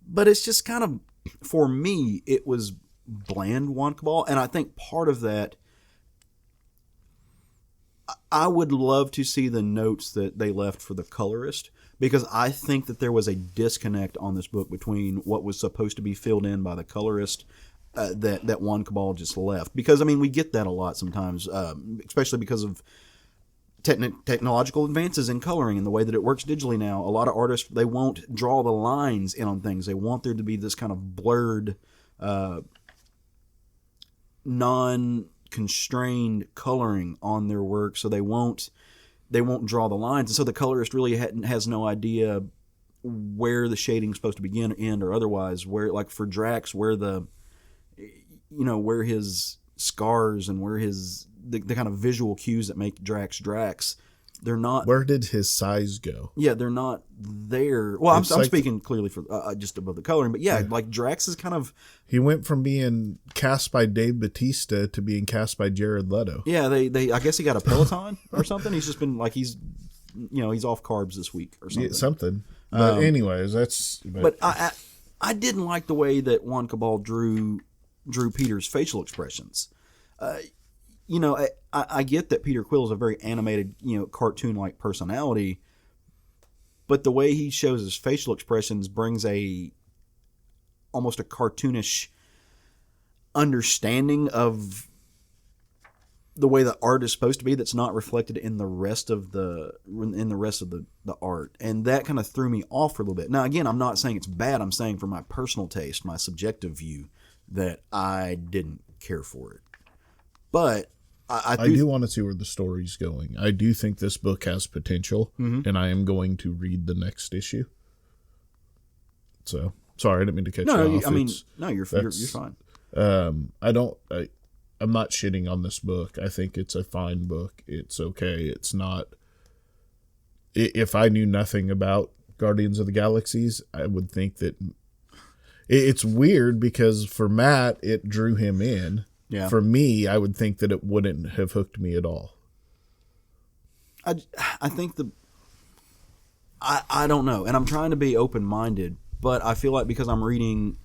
But it's just kind of, for me, it was bland Juan Cabal. And I think part of that, I would love to see the notes that they left for the colorist, because I think that there was a disconnect on this book between what was supposed to be filled in by the colorist that Juan Cabal just left. Because, I mean, we get that a lot sometimes, especially because of technological advances in coloring and the way that it works digitally now. A lot of artists, they won't draw the lines in on things. They want there to be this kind of blurred, non-constrained coloring on their work, so they won't draw the lines, and so the colorist really has no idea where the shading's supposed to begin or end, or otherwise, where, like for Drax, where where his scars and where the kind of visual cues that make Drax, they're not. Where did his size go? Yeah, they're not there. Well, I'm speaking clearly for just above the coloring, but like Drax is kind of. He went from being cast by Dave Bautista to being cast by Jared Leto. Yeah, they I guess he got a Peloton or something. He's just been like he's off carbs this week or something. Yeah, something. But anyways, that's. But I didn't like the way that Juan Cabal drew Peter's facial expressions. I get that Peter Quill is a very animated, cartoon-like personality, but the way he shows his facial expressions brings almost a cartoonish understanding of the way the art is supposed to be that's not reflected in the rest of the art, and that kind of threw me off for a little bit. Now, again, I'm not saying it's bad. I'm saying for my personal taste, my subjective view, that I didn't care for it. But I do want to see where the story's going. I do think this book has potential, and I am going to read the next issue. So, sorry, I didn't mean to cut you off. You're fine. I'm not shitting on this book. I think it's a fine book. It's okay. It's not. If I knew nothing about Guardians of the Galaxies, I would think that it's weird because for Matt, it drew him in. Yeah. For me, I would think that it wouldn't have hooked me at all. I think I don't know, and I'm trying to be open-minded, but I feel like because I'm reading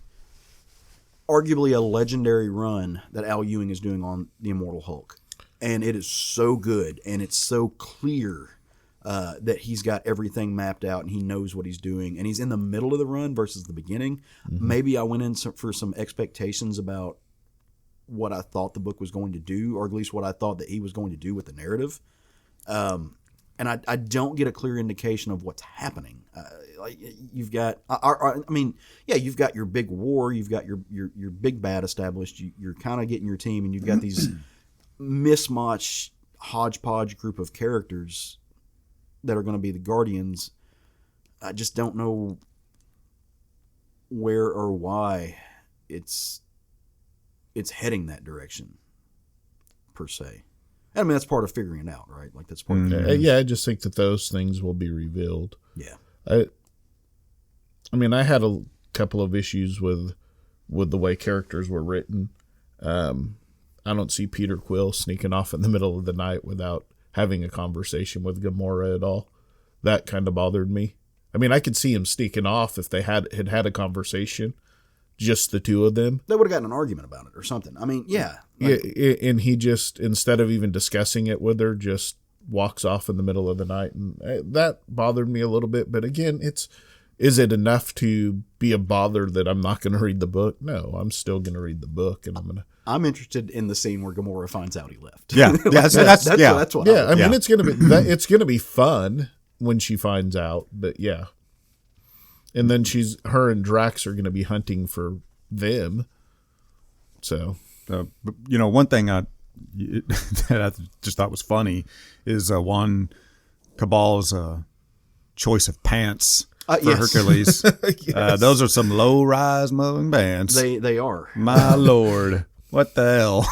arguably a legendary run that Al Ewing is doing on the Immortal Hulk, and it is so good, and it's so clear that he's got everything mapped out, and he knows what he's doing, and he's in the middle of the run versus the beginning. Mm-hmm. Maybe I went in for some expectations about what I thought the book was going to do, or at least what I thought that he was going to do with the narrative. and I don't get a clear indication of what's happening. Like you've got, I mean, yeah, you've got your big war, you've got your big bad established. You're kind of getting your team, and you've got these mismatched hodgepodge group of characters that are going to be the Guardians. I just don't know where or why it's heading that direction, per se. I mean, that's part of figuring it out, right? Like that's part of Yeah, I just think that those things will be revealed. Yeah. I mean, I had a couple of issues with the way characters were written. I don't see Peter Quill sneaking off in the middle of the night without having a conversation with Gamora at all. That kind of bothered me. I mean, I could see him sneaking off if they had a conversation, just the two of them. They would have gotten an argument about it or something. I mean, yeah. Like, and he just, instead of even discussing it with her, just walks off in the middle of the night. And that bothered me a little bit. But again, is it enough to be a bother that I'm not going to read the book? No, I'm still going to read the book, and I'm interested in the scene where Gamora finds out he left. Yeah, that's what. Yeah, I mean, it's going to be fun when she finds out, but yeah. And then her and Drax are going to be hunting for them. So, one thing that I just thought was funny is Juan Cabal's choice of pants for Hercules. Yes. Those are some low-rise mowing pants. They are. My Lord, what the hell?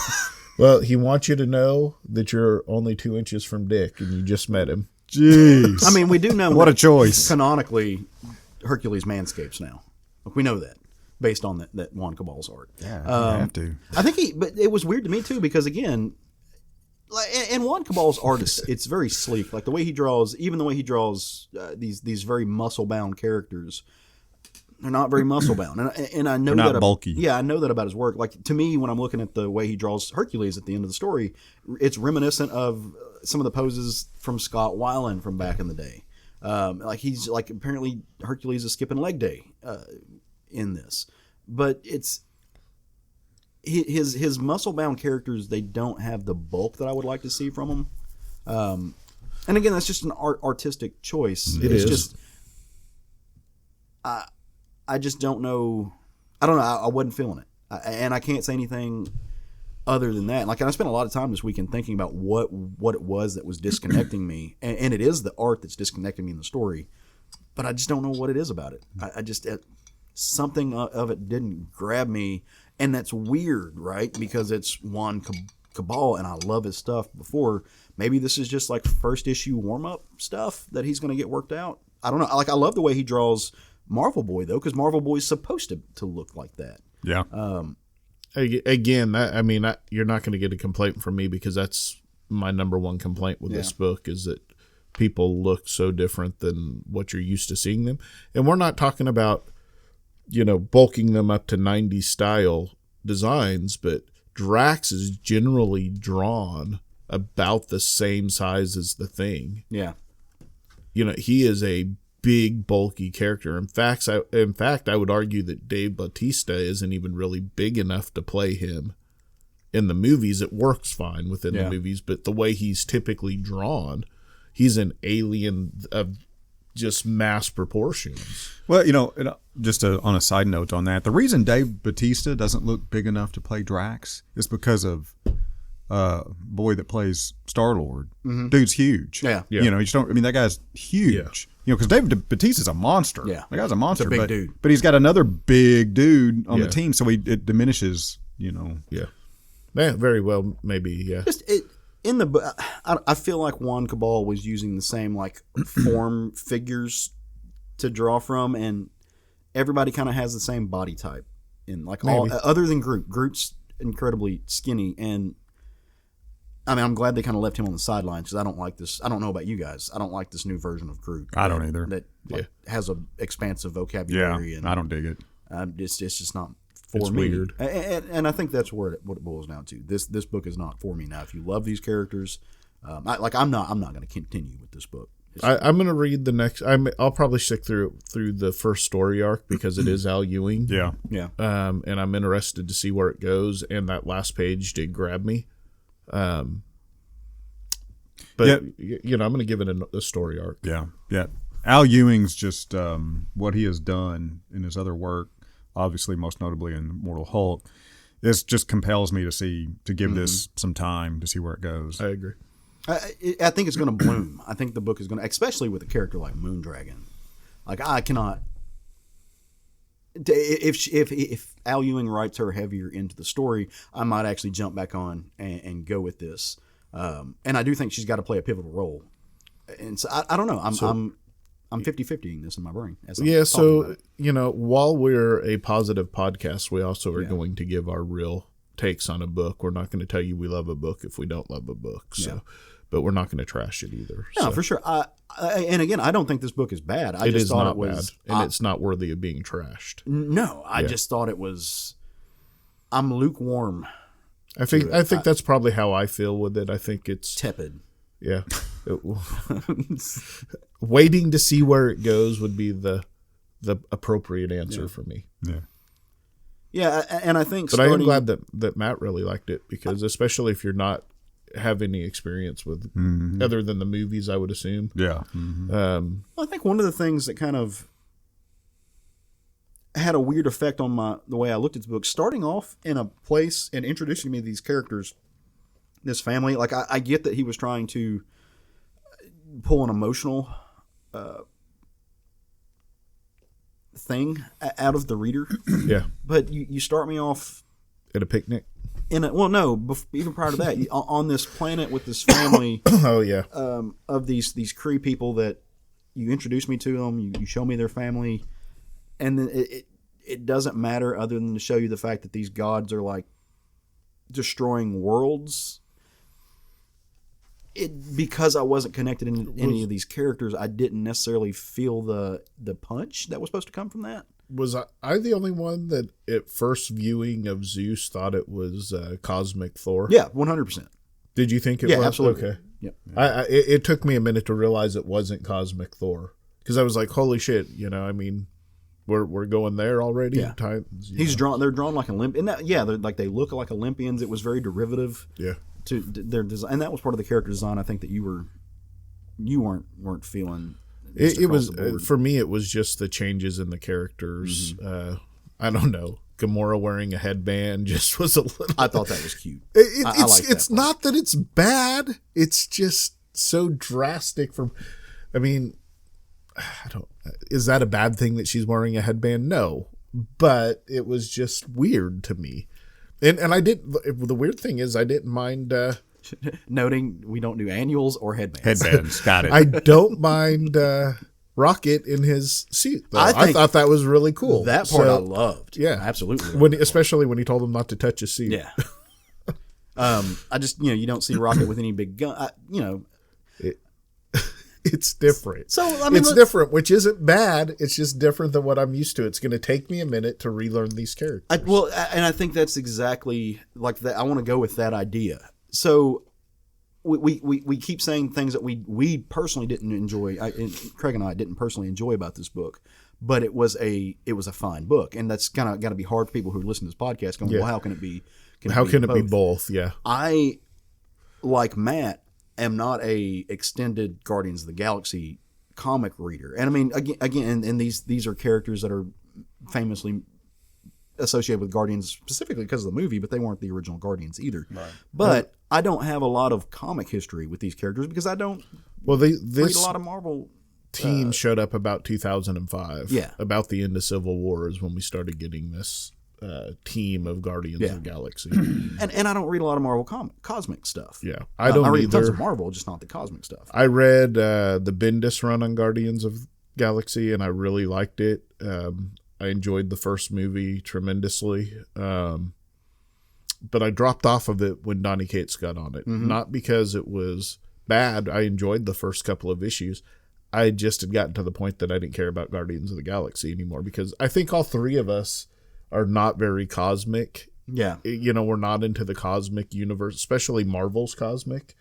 Well, he wants you to know that you're only 2 inches from Dick, and you just met him. Jeez. I mean, we do know what a choice. Canonically, Hercules manscapes now. We know that based on that Juan Cabal's art. Yeah, you have to. I think but it was weird to me too because again, and Juan Cabal's art it's very sleek. Like the way he draws, even the way he draws these very muscle bound characters, they're not very muscle bound, and I know they're not that bulky. Yeah, I know that about his work. Like to me, when I'm looking at the way he draws Hercules at the end of the story, it's reminiscent of some of the poses from Scott Weiland from back in the day. Like he's like apparently Hercules is skipping leg day in this, but it's his muscle bound characters. They don't have the bulk that I would like to see from them. And again, that's just an artistic choice. It's just I just don't know. I don't know. I wasn't feeling it, and I can't say anything other than that. Like, and I spent a lot of time this weekend thinking about what it was that was disconnecting me, and it is the art that's disconnecting me in the story. But I just don't know what it is about it. I just something of it didn't grab me, and that's weird, right? Because it's Juan Cabal, and I love his stuff before. Maybe this is just like first issue warm up stuff that he's going to get worked out. I don't know. Like, I love the way he draws Marvel Boy though, because Marvel Boy is supposed to look like that. Yeah. Again, you're not going to get a complaint from me because that's my number one complaint with this book is that people look so different than what you're used to seeing them. And we're not talking about, bulking them up to 90s style designs, but Drax is generally drawn about the same size as the Thing. Yeah. He is a big, bulky character. In fact, I would argue that Dave Bautista isn't even really big enough to play him in the movies. It works fine within the movies, but the way he's typically drawn, he's an alien of just mass proportions. Well, just on a side note on that, the reason Dave Bautista doesn't look big enough to play Drax is because of boy that plays Star-Lord. Mm-hmm. Dude's huge. Yeah. You just don't. I mean, that guy's huge. Because David Bautista's a monster. Yeah. The guy's a monster. He's a big dude. But he's got another big dude on the team, so it diminishes. Yeah, very well, maybe. Yeah. Just in the book, I feel like Juan Cabal was using the same like form figures to draw from, and everybody kind of has the same body type. In like all other than Groot. Groot's incredibly skinny, and I mean, I'm glad they kind of left him on the sidelines because I don't like this. I don't know about you guys. I don't like this new version of Groot. I don't either. That has an expansive vocabulary. Yeah, and I don't dig it. It's just not for it's me. Weird. And I think that's what it boils down to. This book is not for me. Now, if you love these characters, I'm not going to continue with this book. I'm going to read the next. I'll probably stick through the first story arc because it is Al Ewing. Yeah. And I'm interested to see where it goes. And that last page did grab me. But But I'm going to give it a story arc. Yeah. Al Ewing's just what he has done in his other work, obviously most notably in Immortal Hulk. This just compels me to give this some time to see where it goes. I agree. I think it's going to bloom. I think the book is going to, especially with a character like Moondragon. Like, I cannot. If Al Ewing writes her heavier into the story, I might actually jump back on and go with this. And I do think she's got to play a pivotal role. And so I don't know. I'm 50-50ing this in my brain. So while we're a positive podcast, we also are going to give our real takes on a book. We're not going to tell you we love a book if we don't love a book. So, but we're not going to trash it either. No, so. for sure. And again, I don't think this book is bad. I it just is thought not it was bad, and it's not worthy of being trashed. No, I just thought it was. I'm lukewarm. I think that's probably how I feel with it. I think it's tepid. Yeah. Waiting to see where it goes would be the appropriate answer for me. Yeah. Yeah, and I think. But I am glad that Matt really liked it, because especially if you're not have any experience with other than the movies, I would assume. Yeah. I think one of the things that kind of had a weird effect on the way I looked at the book, starting off in a place and introducing me to these characters, this family. Like, I get that he was trying to pull an emotional thing out of the reader. Yeah. But you start me off at a picnic. Even prior to that, on this planet with this family. Oh yeah. Of these Kree people that you introduce me to them, you show me their family, and then it doesn't matter other than to show you the fact that these gods are like destroying worlds. Because I wasn't connected in any of these characters, I didn't necessarily feel the punch that was supposed to come from that. Was I the only one that at first viewing of Zeus thought it was Cosmic Thor? Yeah, 100%. Did you think it was? Yeah, absolutely. Okay. Yep. It took me a minute to realize it wasn't Cosmic Thor, because I was like, holy shit, I mean, we're going there already. Yeah. They're drawn like Olympians. They look like Olympians. It was very derivative. Yeah. To their design, and that was part of the character design. I think that you weren't feeling. It was for me. It was just the changes in the characters. I don't know. Gamora wearing a headband just was a little. I thought that was cute. It's not that it's bad. It's just so drastic. I mean, I don't. Is that a bad thing that she's wearing a headband? No, but it was just weird to me. And I did. The weird thing is, I didn't mind noting we don't do annuals or headbands. Headbands, got it. I don't mind Rocket in his suit, though. I thought that was really cool. That part I loved. Yeah, absolutely. Especially when he told him not to touch his suit. Yeah. I just you don't see Rocket with any big gun. It's different. So I mean, it's different, which isn't bad. It's just different than what I'm used to. It's going to take me a minute to relearn these characters. And I think that's exactly like that. I want to go with that idea. So we keep saying things that we personally didn't enjoy. Craig and I didn't personally enjoy about this book, but it was a fine book, and that's kind of got to be hard for people who listen to this podcast. Going, well, how can it be? How can it be both? Yeah, I, like Matt, am not a extended Guardians of the Galaxy comic reader, and I mean again, and these are characters that are famously associated with Guardians specifically because of the movie, but they weren't the original Guardians either. Right. But I don't have a lot of comic history with these characters because I don't. Well, read a lot of Marvel. Team showed up about 2005. Yeah, about the end of Civil War is when we started getting this team of Guardians of the Galaxy. and I don't read a lot of Marvel cosmic stuff. Yeah, I don't. I read either. tons of Marvel, just not the cosmic stuff. I read the Bendis run on Guardians of Galaxy, and I really liked it. I enjoyed the first movie tremendously, but I dropped off of it when Donny Cates got on it. Not because it was bad. I enjoyed the first couple of issues. I just had gotten to the point that I didn't care about Guardians of the Galaxy anymore, because I think all three of us are not very cosmic. Yeah. We're not into the cosmic universe, especially Marvel's cosmic.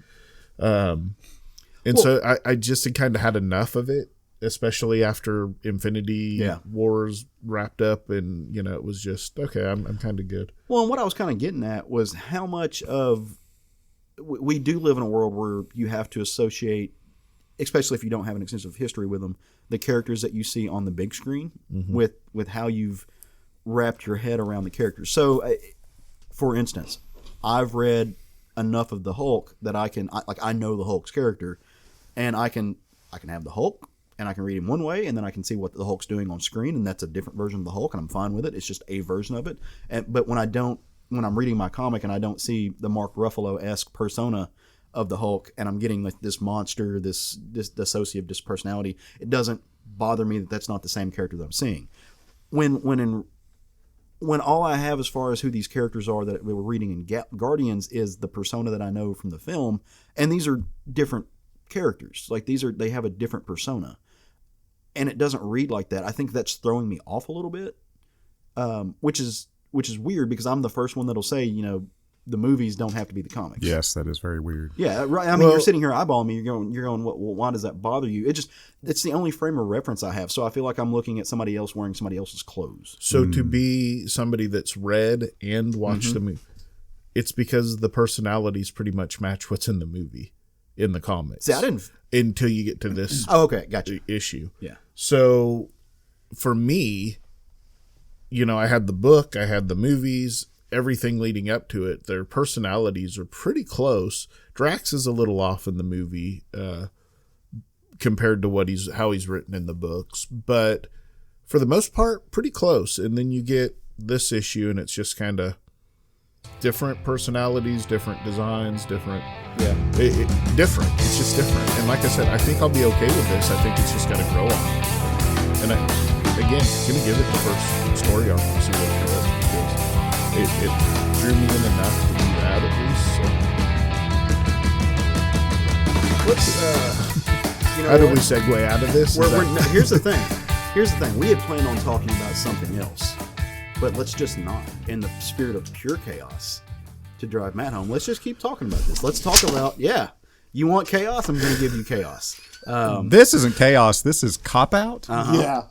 So I just had kind of had enough of it, especially after Infinity Wars wrapped up, and it was just okay. I'm kind of good. Well, and what I was kind of getting at was how much of we do live in a world where you have to associate, especially if you don't have an extensive history with them, the characters that you see on the big screen with how you've wrapped your head around the characters. So, for instance, I've read enough of the Hulk that I know the Hulk's character, and I can have the Hulk, and I can read him one way, and then I can see what the Hulk's doing on screen, and that's a different version of the Hulk, and I'm fine with it. It's just a version of it. But when I'm reading my comic and I don't see the Mark Ruffalo-esque persona of the Hulk, and I'm getting like this monster, this dissociative dispersonality, it doesn't bother me that that's not the same character that I'm seeing. When all I have as far as who these characters are that we were reading in Guardians is the persona that I know from the film, and these are different characters. Like they have a different persona, and it doesn't read like that. I think that's throwing me off a little bit, which is weird because I'm the first one that'll say, the movies don't have to be the comics. Yes, that is very weird. Yeah, right. I mean, you're sitting here eyeballing me. You're going. Well, why does that bother you? It's the only frame of reference I have. So I feel like I'm looking at somebody else wearing somebody else's clothes. So to be somebody that's read and watched the movie, it's because the personalities pretty much match what's in the movie, in the comics. See, I didn't until you get to this. Oh, okay, gotcha. Issue. Yeah. So for me, I had the book, I had the movies. Everything leading up to it, their personalities are pretty close. Drax is a little off in the movie compared to how he's written in the books, but for the most part, pretty close. And then you get this issue, and it's just kind of different personalities, different designs, different. Yeah, different. It's just different. And like I said, I think I'll be okay with this. I think it's just got to grow on me. And again, gonna give it the first story arc and see what it does. It drew me in enough to be that at least. So. How do we segue out of this? Here's the thing. We had planned on talking about something else, but let's just not. In the spirit of pure chaos, to drive Matt home, let's just keep talking about this. Let's talk about, you want chaos? I'm going to give you chaos. This isn't chaos. This is cop-out? Yeah.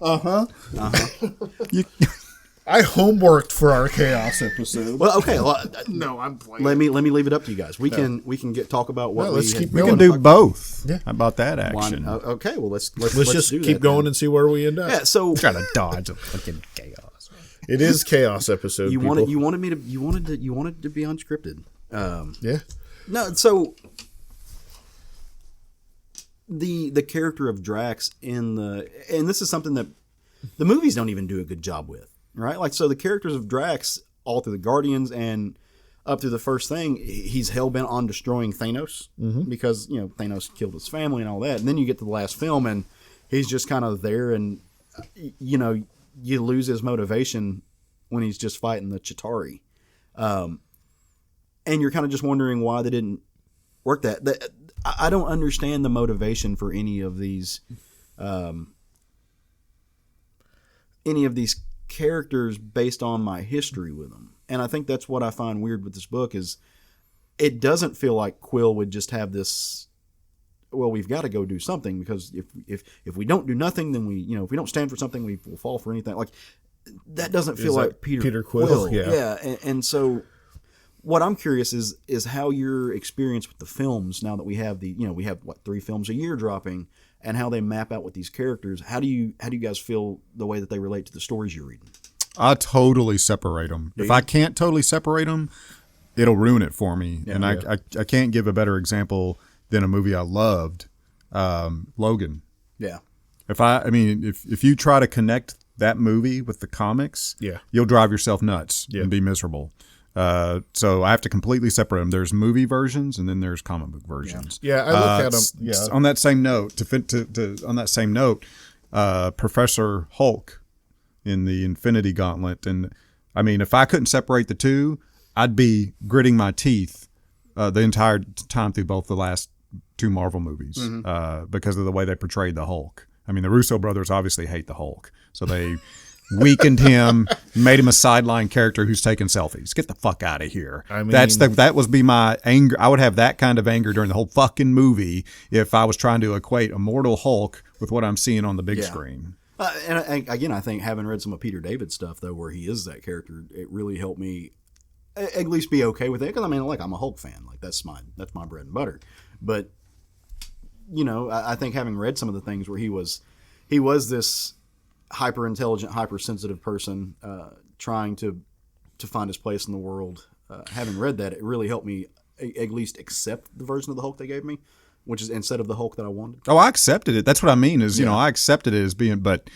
I homeworked for our chaos episode. Well, okay. No, I'm playing. Let me leave it up to you guys. We can talk about what let's keep We going. can do both. Yeah. How about that action? Okay. Well, let's just do keep that, going then. and see where we end up. Yeah. So Trying to dodge a fucking chaos. It is chaos episode. you people. wanted to be unscripted. Yeah. No. So the character of Drax and this is something that the movies don't even do a good job with. Right? Like, so the characters of Drax all through the Guardians and up through the first thing, he's hell-bent on destroying Thanos because, Thanos killed his family and all that. And then you get to the last film and he's just kind of there and, you lose his motivation when he's just fighting the Chitauri. And you're kind of just wondering why they didn't work that. I don't understand the motivation for any of these characters based on my history with them. And I think that's what I find weird with this book is it doesn't feel like Quill would just have this, well, we've got to go do something because if we don't do nothing, then if we don't stand for something, we will fall for anything. Like that doesn't feel like Peter Quill. Yeah. And so what I'm curious is how your experience with the films now that we have we have 3 films a year dropping and how they map out with these characters. How do you guys feel the way that they relate to the stories you're reading? I totally separate them. If I can't totally separate them, it'll ruin it for me. Yeah, and I can't give a better example than a movie I loved, Logan. Yeah. If you try to connect that movie with the comics, you'll drive yourself nuts and be miserable. So I have to completely separate them. There's movie versions and then there's comic book versions. Yeah, I look at them. Yeah. On that same note, Professor Hulk in the Infinity Gauntlet, and if I couldn't separate the two, I'd be gritting my teeth the entire time through both the last 2 Marvel movies because of the way they portrayed the Hulk. The Russo brothers obviously hate the Hulk, so they weakened him, made him a sideline character who's taking selfies. Get the fuck out of here. That would be my anger. I would have that kind of anger during the whole fucking movie if I was trying to equate a mortal Hulk with what I'm seeing on the big screen. And again, I think having read some of Peter David's stuff though, where he is that character, it really helped me. at least be okay with it. Because I mean, like, I'm a Hulk fan. Like, that's my bread and butter. But you know, I think having read some of the things where he was this hyper intelligent, hypersensitive person trying to find his place in the world. Having read that, it really helped me at least accept the version of the Hulk they gave me, which is instead of the Hulk that I wanted. Oh, I accepted it. That's what I mean is, you know, I accepted it as being, but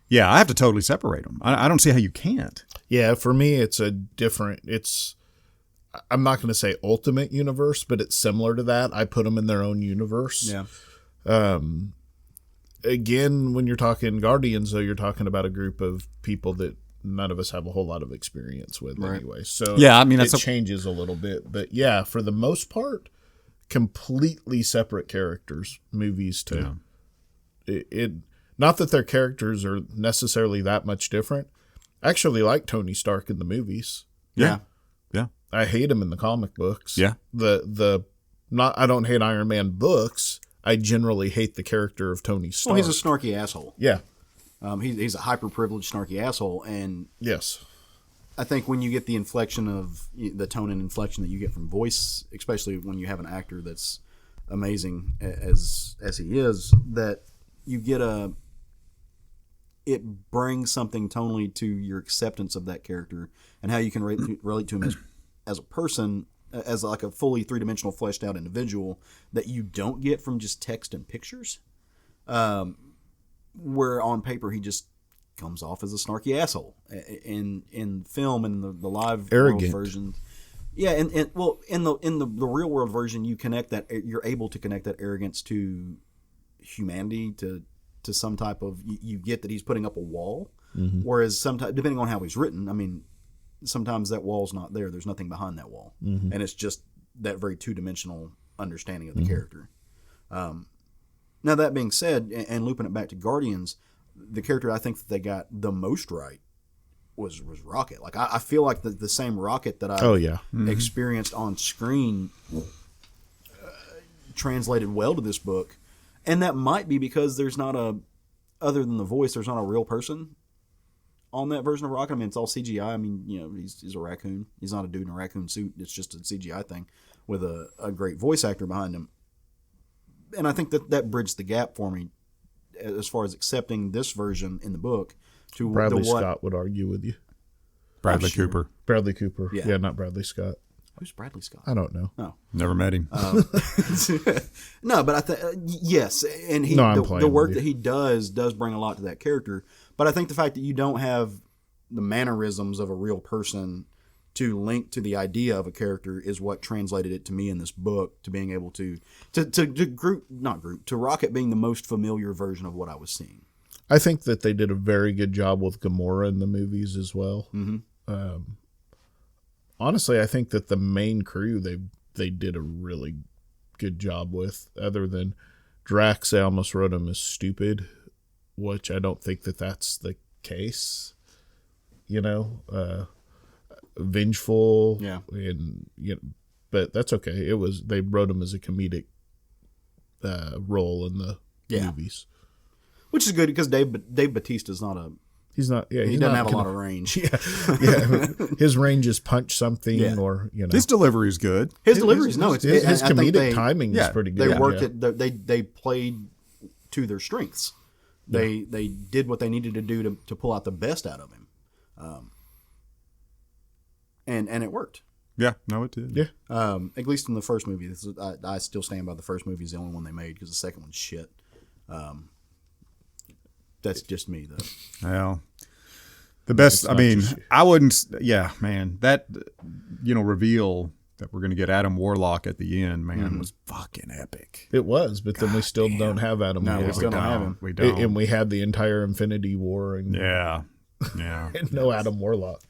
yeah, I have to totally separate them. I don't see how you can't. Yeah, for me, it's I'm not going to say ultimate universe, but it's similar to that. I put them in their own universe. Yeah. Again, when you're talking Guardians, though, you're talking about a group of people that none of us have a whole lot of experience with anyway. So yeah, I mean, it changes a little bit. But yeah, for the most part, completely separate characters, movies too. Yeah. It not that their characters are necessarily that much different. I actually like Tony Stark in the movies. Yeah. I hate him in the comic books. Yeah. I don't hate Iron Man books. I generally hate the character of Tony Stark. Well, he's a snarky asshole. Yeah. He's a hyper-privileged, snarky asshole, and yes, I think when you get the inflection of the tone and inflection that you get from voice, especially when you have an actor that's amazing as he is, that you get it brings something tonally to your acceptance of that character and how you can relate to him as a person, as like a fully three-dimensional, fleshed-out individual that you don't get from just text and pictures. Where on paper he just comes off as a snarky asshole in film and the live arrogant world version. Yeah, and well, in the real world version, you're able to connect that arrogance to humanity, to some type of you get that he's putting up a wall. Mm-hmm. Whereas sometimes, depending on how he's written, I mean, sometimes that wall's not there. There's nothing behind that wall, and it's just that very two-dimensional understanding of the character. Now, that being said, and looping it back to Guardians, the character I think that they got the most right was Rocket. Like, I feel like the same Rocket that I experienced on screen translated well to this book. And that might be because there's not other than the voice, there's not a real person on that version of Rocket. I mean, it's all CGI. I mean, you know, he's a raccoon. He's not a dude in a raccoon suit. It's just a CGI thing with a great voice actor behind him. And I think that bridged the gap for me as far as accepting this version in the book. To Bradley Scott would argue with you. Bradley Cooper. Bradley Cooper. Yeah, not Bradley Scott. Who's Bradley Scott? I don't know. No, never met him. No, but I think yes, and the work that he does bring a lot to that character. But I think the fact that you don't have the mannerisms of a real person to link to the idea of a character is what translated it to me in this book, to being able to Rocket being the most familiar version of what I was seeing. I think that they did a very good job with Gamora in the movies as well. Mm-hmm. Honestly, I think that the main crew they did a really good job with. Other than Drax, I almost wrote him as stupid, which I don't think that's the case. You know, vengeful, and but that's okay. They wrote him as a comedic role in the movies, which is good because Dave Bautista's not a. He's not. Yeah, he doesn't have a lot of range. Yeah. His range is punch something, or his delivery is good. His delivery is his comedic timing is pretty good. They worked it. They played to their strengths. They did what they needed to do to pull out the best out of him, and it worked. Yeah, no, it did. Yeah, at least in the first movie. I still stand by the first movie is the only one they made because the second one's shit. That's just me, though. Well, the best. I mean, I wouldn't. Yeah, man, that reveal that we're going to get Adam Warlock at the end, man, was fucking epic. It was, but then we still don't have Adam. No, Warlock. we still don't have him. We don't. And we had the entire Infinity War, and and no Adam Warlock.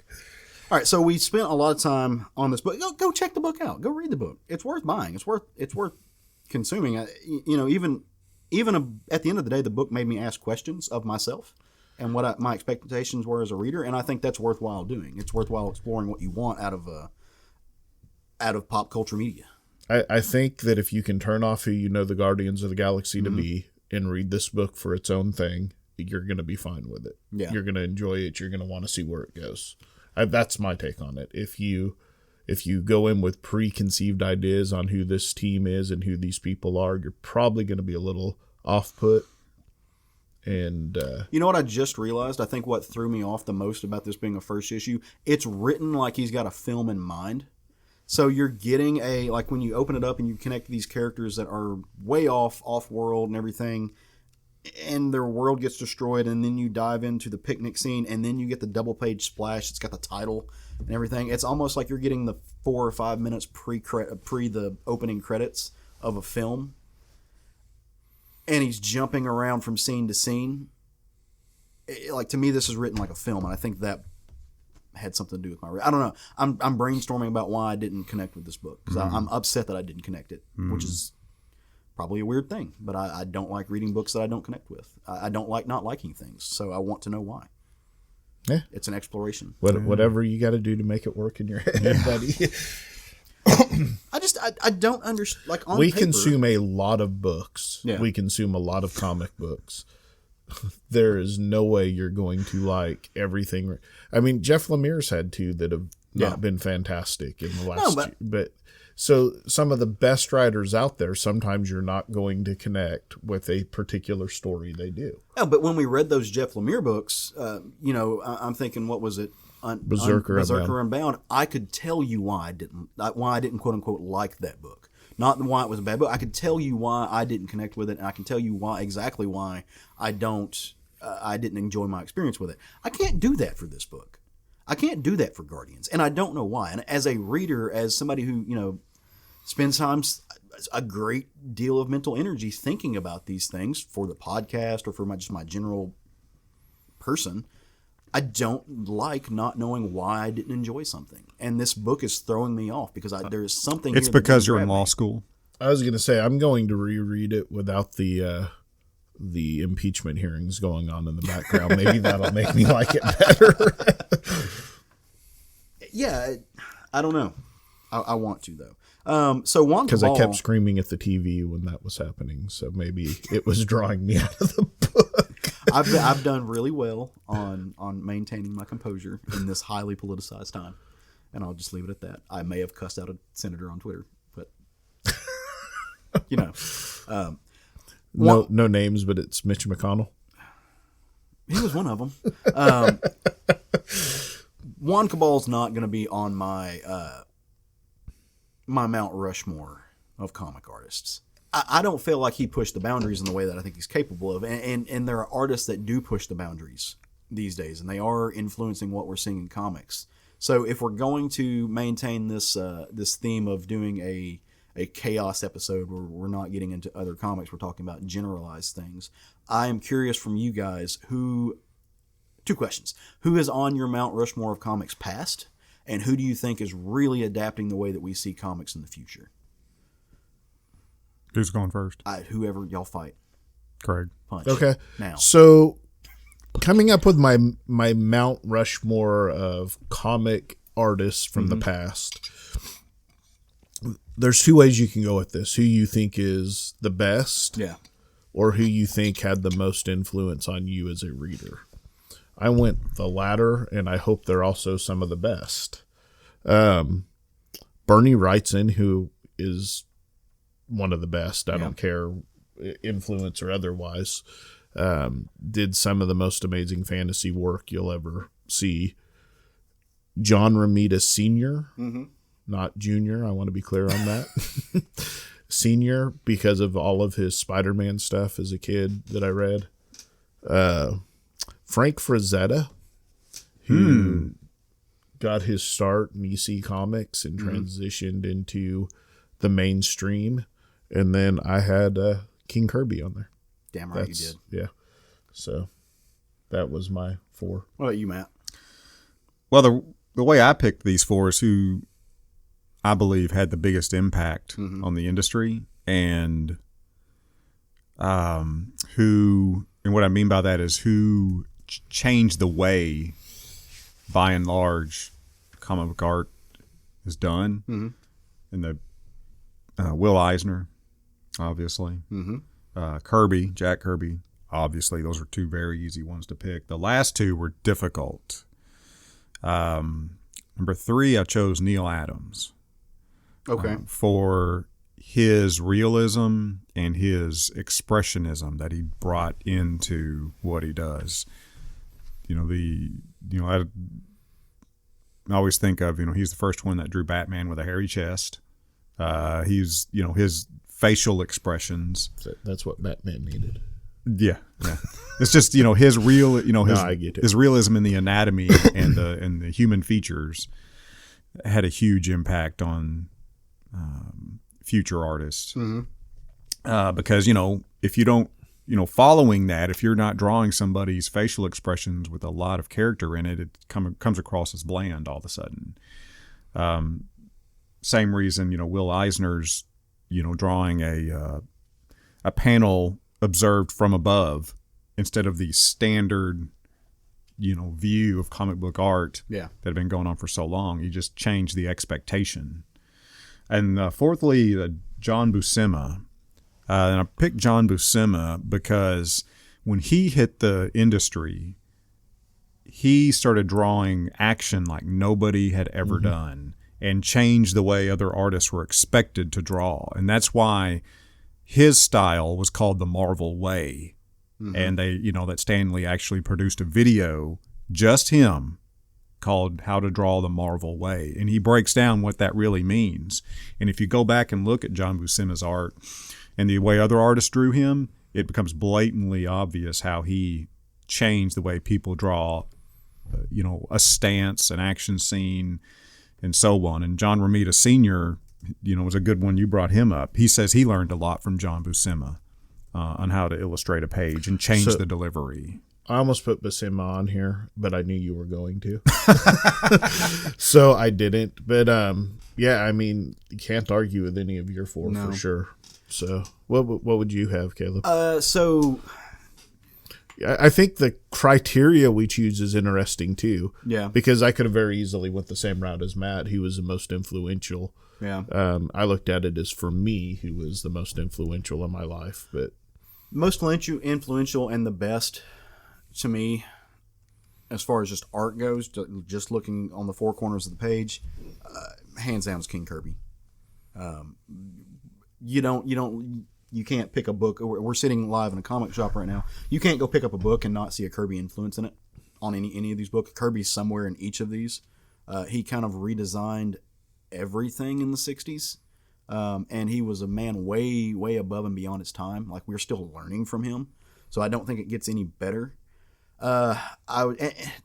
All right, so we spent a lot of time on this book. Go check the book out. Go read the book. It's worth buying. It's worth consuming. Even at the end of the day, the book made me ask questions of myself and what my expectations were as a reader, and I think that's worthwhile doing. It's worthwhile exploring what you want out of pop culture media. I think that if you can turn off who you know the Guardians of the Galaxy to be and read this book for its own thing, you're going to be fine with it. Yeah. You're going to enjoy it. You're going to want to see where it goes. That's my take on it. If if you go in with preconceived ideas on who this team is and who these people are, you're probably going to be a little off put. And you know what I just realized? I think what threw me off the most about this being a first issue, it's written like he's got a film in mind. So you're getting like when you open it up and you connect these characters that are way off-world and everything, and their world gets destroyed, and then you dive into the picnic scene, and then you get the double-page splash. It's got the title and everything. It's almost like you're getting the 4 or 5 minutes pre the opening credits of a film. And he's jumping around from scene to scene. Like, to me, this is written like a film, and I think that had something to do with I don't know. I'm brainstorming about why I didn't connect with this book, because I'm upset that I didn't connect it, which is probably a weird thing. But I don't like reading books that I don't connect with. I don't like not liking things, so I want to know why. Yeah, it's an exploration. Whatever you got to do to make it work in your head, buddy. I don't understand. Like, on we paper, consume a lot of books. Yeah. We consume a lot of comic books. There is no way you're going to like everything. I mean, Jeff Lemire's had two that have not been fantastic in the last year. But so some of the best writers out there, sometimes you're not going to connect with a particular story they do. Yeah, but when we read those Jeff Lemire books, I'm thinking, what was it? Berserker Unbound. I could tell you why I didn't quote unquote like that book. Not why it was a bad book. I could tell you why I didn't connect with it, and I can tell you exactly why I didn't enjoy my experience with it. I can't do that for this book. I can't do that for Guardians, and I don't know why. And as a reader, as somebody who spends a great deal of mental energy thinking about these things for the podcast or for my general person, I don't like not knowing why I didn't enjoy something. And this book is throwing me off because there is something It's here that because doesn't you're in grab law me. school. I was going to say, I'm going to reread it without the impeachment hearings going on in the background. Maybe that'll make me like it better. Yeah, I don't know. I want to, though. So Juan Because I Cabal- kept screaming at the TV when that was happening. So maybe it was drawing me out of the book. I've done really well on maintaining my composure in this highly politicized time, and I'll just leave it at that. I may have cussed out a senator on Twitter, but no names, but it's Mitch McConnell. he was one of them. Juan Cabal's not going to be on my my Mount Rushmore of comic artists. I don't feel like he pushed the boundaries in the way that I think he's capable of. And there are artists that do push the boundaries these days, and they are influencing what we're seeing in comics. So if we're going to maintain this theme of doing a chaos episode where we're not getting into other comics, we're talking about generalized things, I am curious from you guys two questions. Who is on your Mount Rushmore of comics past, and who do you think is really adapting the way that we see comics in the future? Who's going first? Whoever y'all fight. Craig. Punch. Okay. Now. So coming up with my Mount Rushmore of comic artists from the past, there's two ways you can go with this. Who you think is the best, Yeah. or who you think had the most influence on you as a reader. I went the latter, and I hope they're also some of the best. Bernie Wrightson, who is one of the best, I don't care, influence or otherwise, did some of the most amazing fantasy work you'll ever see. John Romita Sr., not Jr., I want to be clear on that. Senior, because of all of his Spider-Man stuff as a kid that I read. Frank Frazetta, who got his start in EC Comics and transitioned into the mainstream. And then I had King Kirby on there. Damn right you did. Yeah. So that was my 4. What about you, Matt? Well, the way I picked these 4 is who I believe had the biggest impact on the industry, and who, and what I mean by that is who changed the way, by and large, comic book art is done. And the Will Eisner, obviously. Kirby, Jack Kirby, obviously. Those are 2 very easy ones to pick. The last 2 were difficult. Number 3, I chose Neil Adams. Okay. For his realism and his expressionism that he brought into what he does. I always think of, he's the first one that drew Batman with a hairy chest. He's, his facial expressions. That's what Batman needed. Yeah. It's just, his real, I get it. his realism in the anatomy and the human features had a huge impact on future artists. Mm-hmm. Because, if you don't, following that, if you're not drawing somebody's facial expressions with a lot of character in it, it comes across as bland all of a sudden. Same reason, Will Eisner's, drawing a panel observed from above instead of the standard, view of comic book art that had been going on for so long. He just changed the expectation. And fourthly, John Buscema. And I picked John Buscema because when he hit the industry, he started drawing action like nobody had ever done and changed the way other artists were expected to draw. And that's why his style was called the Marvel Way. And they, that Stan Lee actually produced a video, just him, called How to Draw the Marvel Way. And he breaks down what that really means. And if you go back and look at John Buscema's art and the way other artists drew him, it becomes blatantly obvious how he changed the way people draw, a stance, an action scene, and so on. And John Romita Sr., was a good one. You brought him up. He says he learned a lot from John Buscema on how to illustrate a page and change the delivery. I almost put Buscema on here, but I knew you were going to. So I didn't. But, you can't argue with any of your 4 for sure. So what would you have, Caleb? I think the criteria we choose is interesting, too. Yeah. Because I could have very easily went the same route as Matt. He was the most influential. Yeah. I looked at it as, for me, who was the most influential in my life. But most influential and the best to me, as far as just art goes, just looking on the 4 corners of the page, hands down is King Kirby. You can't pick a book. We're sitting live in a comic shop right now. You can't go pick up a book and not see a Kirby influence in it on any of these books. Kirby's somewhere in each of these. He kind of redesigned everything in the 60s. And he was a man way, way above and beyond his time. Like, we're still learning from him. So I don't think it gets any better.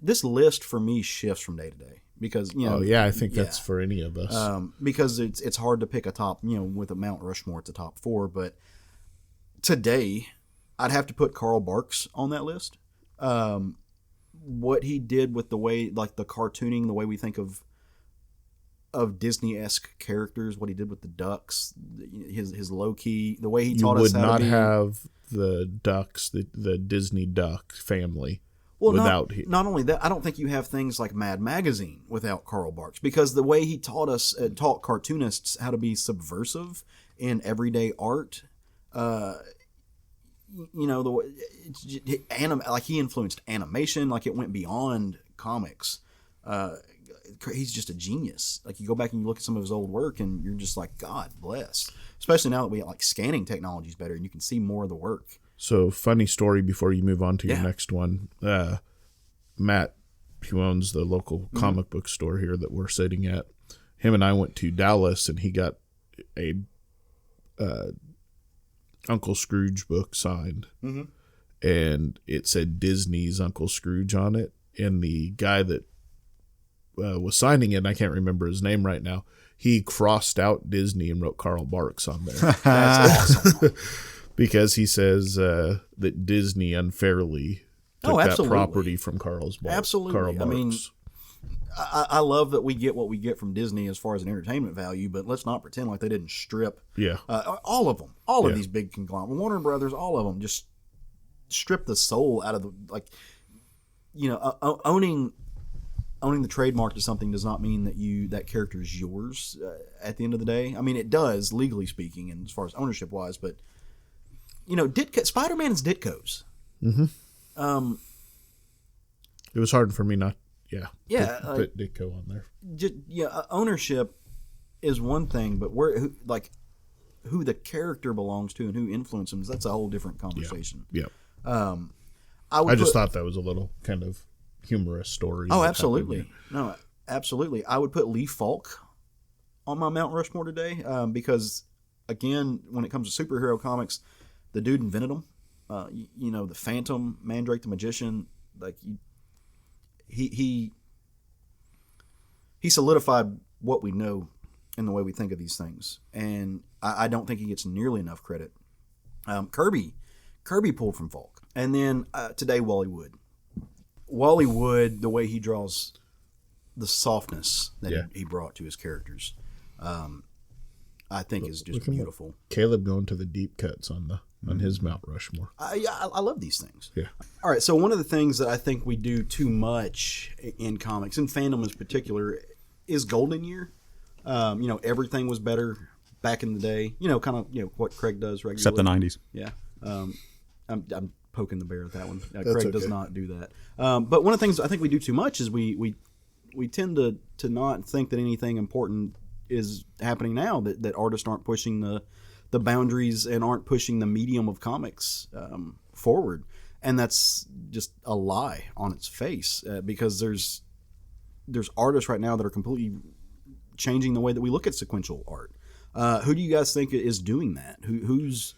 This list for me shifts from day to day because, I think that's for any of us. Because it's hard to pick a top, with a Mount Rushmore, it's a top 4. But today, I'd have to put Carl Barks on that list. What he did with the way, like the cartooning, the way we think of Disney-esque characters, what he did with the ducks, his low-key, the way he taught us how to be... You would not have the ducks, the Disney duck family, without... Not only that, I don't think you have things like Mad Magazine without Carl Barks, because the way he taught cartoonists how to be subversive in everyday art, he influenced animation, like it went beyond comics. He's just a genius. Like, you go back and you look at some of his old work and you're just like, God bless. Especially now that we like scanning technology is better and you can see more of the work. So, funny story before you move on to your next one. Matt, who owns the local comic book store here that we're sitting at, him and I went to Dallas and he got a Uncle Scrooge book signed. Mm-hmm. And it said Disney's Uncle Scrooge on it. And the guy that was signing it, and I can't remember his name right now, he crossed out Disney and wrote Carl Barks on there. That's awesome. Because he says that Disney unfairly took that property from Carl Barks. Absolutely. I mean, I love that we get what we get from Disney as far as an entertainment value, but let's not pretend like they didn't strip all of them. All of these big conglomerates, Warner Brothers, all of them, just strip the soul out of the, like, owning the trademark to something does not mean that character is yours at the end of the day. I mean, it does, legally speaking, and as far as ownership wise, but Spider-Man is Ditko's. Mm-hmm. It was hard for me not Yeah, put Ditko on there. Ownership is one thing, but who the character belongs to and who influences them, that's a whole different conversation. Yeah. I just thought that was a little kind of humorous story. Oh, absolutely. No, absolutely. I would put Lee Falk on my Mount Rushmore today because, again, when it comes to superhero comics, the dude invented them. The Phantom, Mandrake the Magician, he solidified what we know in the way we think of these things, and I don't think he gets nearly enough credit. Kirby pulled from Falk, and then today Wally Wood. Wally Wood, the way he draws the softness that he brought to his characters, I think is just beautiful. Caleb going to the deep cuts on his Mount Rushmore. I love these things. Yeah. All right, so one of the things that I think we do too much in comics, and fandom in particular, is golden year. Everything was better back in the day. Kind of what Craig does regularly. Except the 90s. Yeah. I'm poking the bear at that one. Craig does not do that. But one of the things I think we do too much is we tend to not think that anything important is happening now, that artists aren't pushing the boundaries and aren't pushing the medium of comics forward. And that's just a lie on its face because there's artists right now that are completely changing the way that we look at sequential art. Who do you guys think is doing that? Who's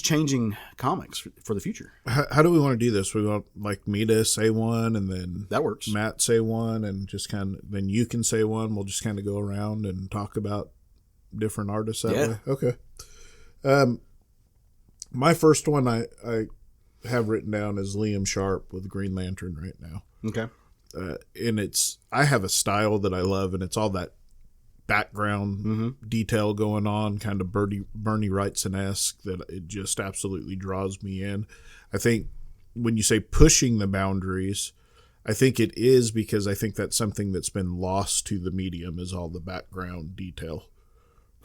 changing comics for the future? How do we want to do this? We want me to say one, and then that works. Matt say one, and just then you can say one. We'll just kind of go around and talk about different artists that way. Okay. My first one I have written down is Liam Sharp with Green Lantern right now. Okay. And I have a style that I love, and it's all that background detail going on, kind of Bernie Wrightson-esque, that it just absolutely draws me in. I think when you say pushing the boundaries, I think it is because I think that's something that's been lost to the medium, is all the background detail.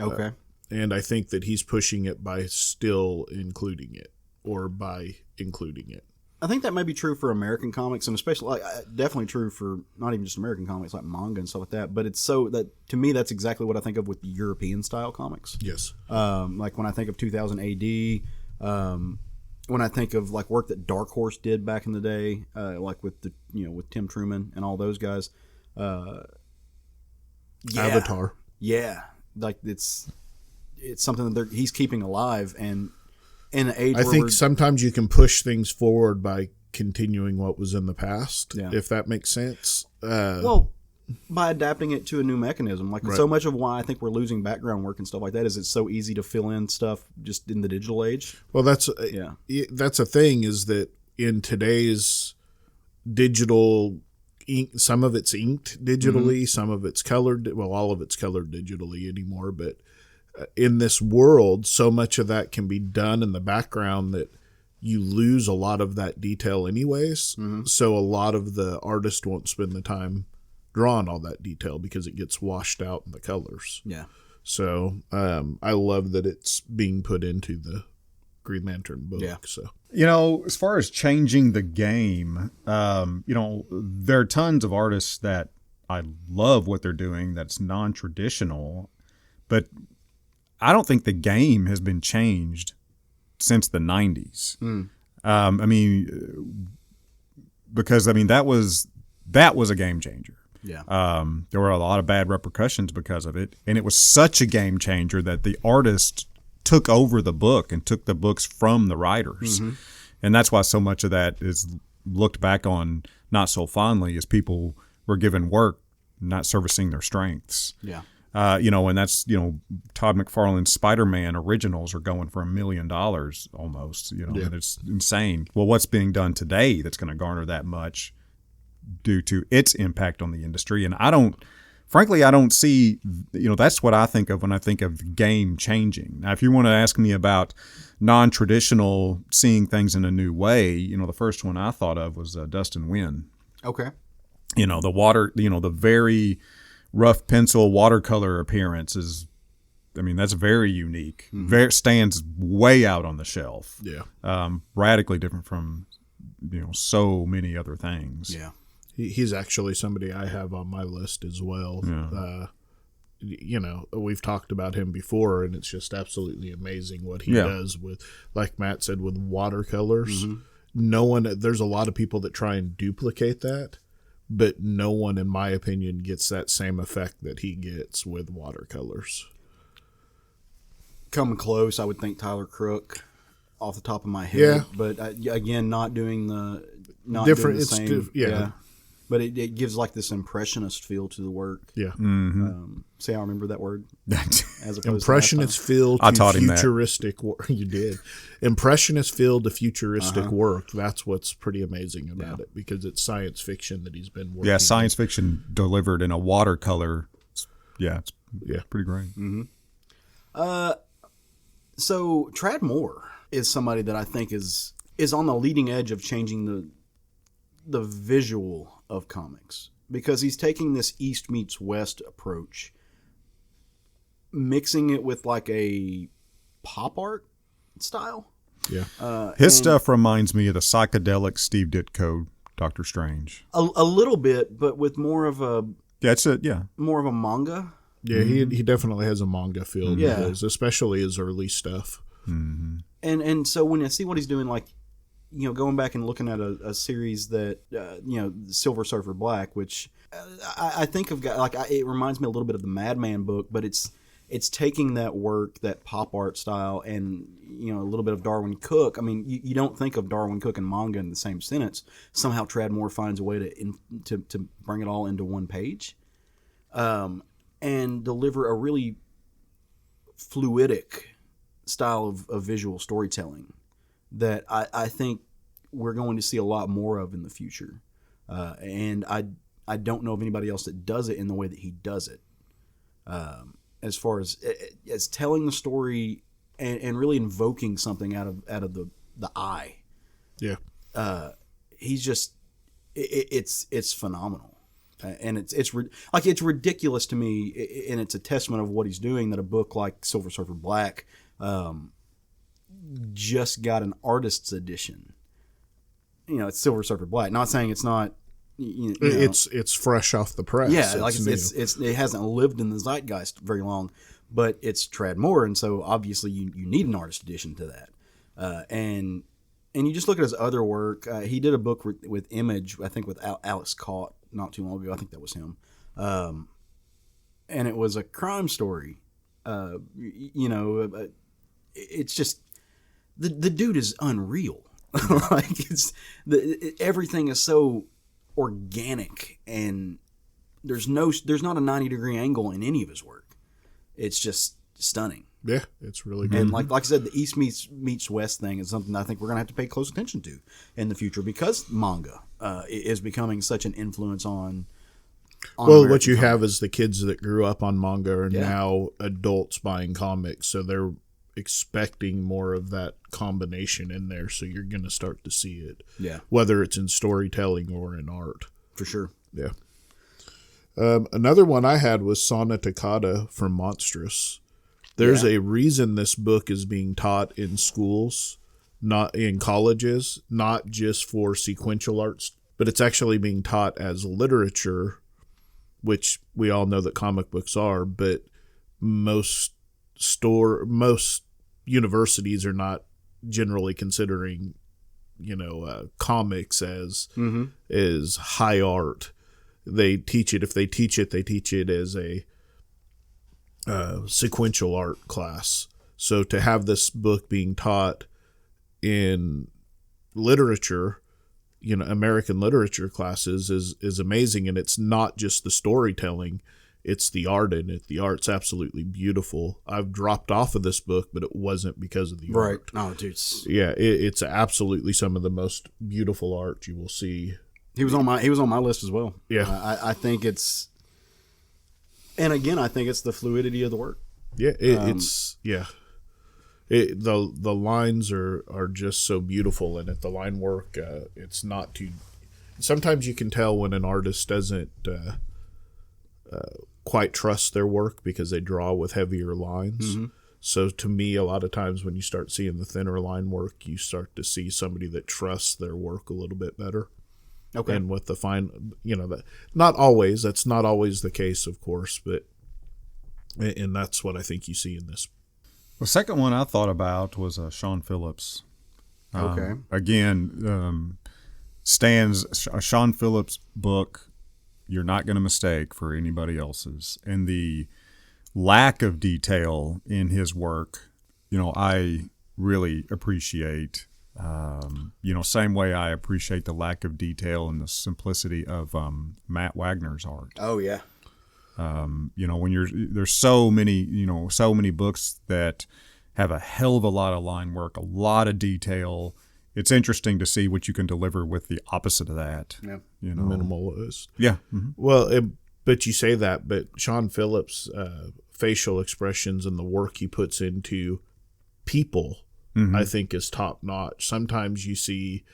Okay. And I think that he's pushing it by still including it, or by including it. I think that may be true for American comics, and especially definitely true for not even just American comics, like manga and stuff like that. But it's so that to me, that's exactly what I think of with European style comics. Yes. Like when I think of 2000 AD, when I think of work that Dark Horse did back in the day, like with with Tim Truman and all those guys. Avatar. Yeah, it's something that he's keeping alive, and in an age I think sometimes you can push things forward by continuing what was in the past, if that makes sense. By adapting it to a new mechanism. Right. So much of why I think we're losing background work and stuff like that is it's so easy to fill in stuff just in the digital age. Well, that's a thing, is that in today's digital ink, some of it's inked digitally, some of it's colored. Well, all of it's colored digitally anymore, but in this world, so much of that can be done in the background that you lose a lot of that detail anyways. So a lot of the artists won't spend the time drawing all that detail because it gets washed out in the colors. Yeah. So I love that it's being put into the Green Lantern book. Yeah. So as far as changing the game, there are tons of artists that I love what they're doing that's non-traditional, but I don't think the game has been changed since the 90s. Because that was a game changer. Yeah. There were a lot of bad repercussions because of it, and it was such a game changer that the artist took over the book and took the books from the writers. And that's why so much of that is looked back on not so fondly, as people were given work not servicing their strengths. Yeah. And that's, Todd McFarlane's Spider-Man originals are going for $1 million almost, and it's insane. Well, what's being done today that's going to garner that much due to its impact on the industry? And I don't see, that's what I think of when I think of game changing. Now, if you want to ask me about non-traditional seeing things in a new way, the first one I thought of was Dustin Nguyen. Okay. The very rough pencil watercolor appearance is, that's very unique. Stands way out on the shelf. Yeah. Radically different from, so many other things. Yeah. He's actually somebody I have on my list as well. Yeah. You know, we've talked about him before, and it's just absolutely amazing what he Yeah. does with, like Matt said, with watercolors. Mm-hmm. No one, there's a lot of people that try and duplicate that, but no one, in my opinion, gets that same effect that he gets with watercolors. Coming close, I would think Tyler Crook off the top of my head. Yeah. But again, not doing the Different, doing the it's same. yeah. But it gives like this impressionist feel to the work. Yeah. See, I remember that word. As opposed Impressionist feel I to taught him that. futuristic work. You did. Impressionist feel to futuristic work. That's what's pretty amazing about it, because it's science fiction that he's been working Yeah, science fiction delivered in a watercolor. Yeah, it's pretty great. So Trad Moore is somebody that I think is on the leading edge of changing the visual of comics, because he's taking this East meets West approach, mixing it with like a pop art style. Yeah. His stuff reminds me of the psychedelic Steve Ditko Doctor Strange. A little bit, but with more of a manga. Yeah, he definitely has a manga feel Yeah. to his, especially his early stuff. And so when I see what he's doing, like, you know, going back and looking at a series that, you know, Silver Surfer Black, which I think of, like, it reminds me a little bit of the Madman book, but it's taking that work, that pop art style, and, you know, a little bit of Darwin Cook. I mean, you don't think of Darwin Cook and manga in the same sentence. Somehow Trad Moore finds a way to bring it all into one page, and deliver a really fluidic style of visual storytelling that I think we're going to see a lot more of in the future. And I don't know of anybody else that does it in the way that he does it. As far as telling the story and really invoking something out of the eye. Yeah. He's just it's phenomenal. And it's ridiculous to me, and it's a testament of what he's doing, that a book like Silver Surfer Black just got an artist's edition. You know, it's Silver Surfer Black. Not saying it's not. You know, It's fresh off the press. yeah, like new. it hasn't lived in the zeitgeist very long, but it's Trad Moore, and so obviously you need an artist edition to that. And you just look at his other work. He did a book with Image, I think, with Alex Cott not too long ago. I think that was him. And it was a crime story. You know, it's just the dude is unreal. Like everything is so organic, and there's not a 90-degree angle in any of his work. It's just stunning. Yeah, it's really good. And like I said, the East meets West thing is something I think we're going to have to pay close attention to in the future, because manga is becoming such an influence on well, American what you comics. have is the kids that grew up on manga are Yeah. now adults buying comics, so they're expecting more of that combination in there, so you're going to start to see it. Yeah, Whether it's in storytelling or in art. for sure. Yeah. Another one I had was Sana Takada from Monstrous. There's a reason this book is being taught in schools, not in colleges, not just for sequential arts, but it's actually being taught as literature, which we all know that comic books are, but most universities are not generally considering, comics as high art. They teach it. If they teach it, they teach it as a sequential art class. So to have this book being taught in literature, American literature classes is amazing. And it's not just the storytelling, it's the art in it. The art's absolutely beautiful. I've dropped off of this book, but it wasn't because of the art. No, dude. Yeah, it's absolutely some of the most beautiful art you will see. He was on my list as well. Yeah. I think it's, and again, I think it's the fluidity of the work. Yeah, the lines are just so beautiful in it. The line work, it's not too. Sometimes you can tell when an artist doesn't quite trust their work because they draw with heavier lines. Mm-hmm. So to me, a lot of times when you start seeing the thinner line work, you start to see somebody that trusts their work a little bit better. Okay. And with the fine, that not always. That's not always the case, of course, and that's what I think you see in this. The second one I thought about was Sean Phillips. Okay. Again, Stan's a Sean Phillips book. You're not going to mistake for anybody else's, and the lack of detail in his work, I really appreciate. Same way I appreciate the lack of detail and the simplicity of Matt Wagner's art. Oh yeah. When there's so many books that have a hell of a lot of line work, a lot of detail. It's interesting to see what you can deliver with the opposite of that. Yeah. Minimalist. Yeah. Mm-hmm. Well, but you say that, but Sean Phillips' facial expressions and the work he puts into people, I think, is top notch. Sometimes you see.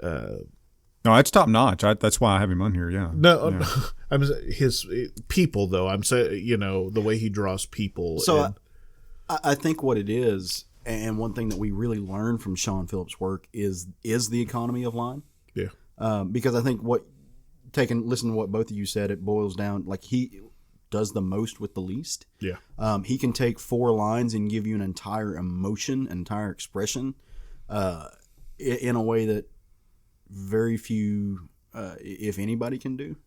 No, it's top notch. That's why I have him on here. Yeah. No, I'm his people though. I'm saying the way he draws people. So I think what it is, and one thing that we really learn from Sean Phillips' work is the economy of line. Yeah. Because I think listen to what both of you said, it boils down like he does the most with the least. Yeah. He can take 4 lines and give you an entire emotion, an entire expression, in a way that very few, if anybody, can do.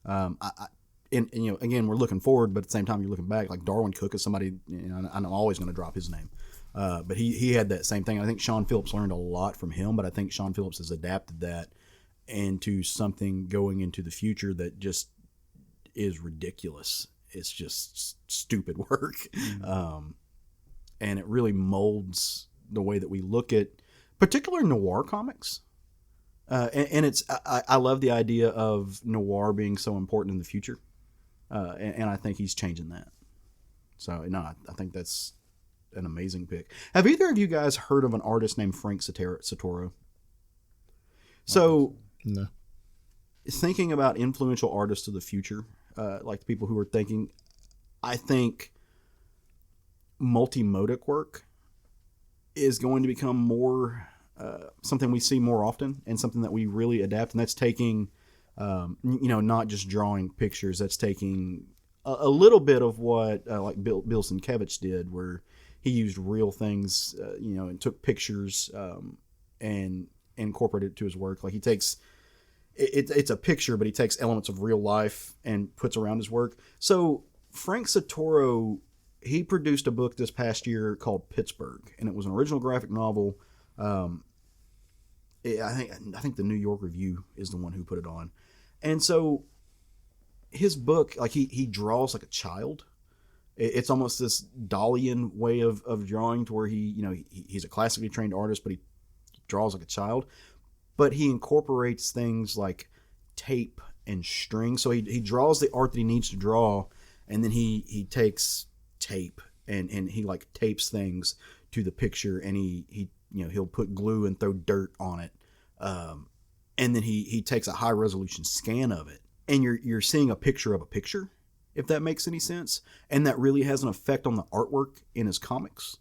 Again, we're looking forward, but at the same time, you're looking back. Like Darwin Cook is somebody, I'm always going to drop his name. But he had that same thing. I think Sean Phillips learned a lot from him, but I think Sean Phillips has adapted that into something going into the future that just is ridiculous. It's just stupid work. And it really molds the way that we look at particular noir comics. And it's I love the idea of noir being so important in the future. And I think he's changing that. So, no, I think that's an amazing pick. Have either of you guys heard of an artist named Frank Sottoro? So, no. Thinking about influential artists of the future, like the people who are thinking, I think multimodic work is going to become more something we see more often and something that we really adapt. And that's taking, not just drawing pictures. That's taking a little bit of what like Bill Sienkiewicz did, where he used real things, and took pictures and incorporated it to his work. Like he takes it's a picture, but he takes elements of real life and puts around his work. So Frank Sottoro, he produced a book this past year called Pittsburgh, and it was an original graphic novel. I think the New York Review is the one who put it on. And so his book, like he draws like a child. It's almost this Dalian way of drawing, to where he's a classically trained artist, but he draws like a child. But he incorporates things like tape and string. So he draws the art that he needs to draw, and then he takes tape and he like tapes things to the picture, and he'll put glue and throw dirt on it. And then he takes a high resolution scan of it, and you're seeing a picture of a picture, if that makes any sense. And that really has an effect on the artwork in his comics.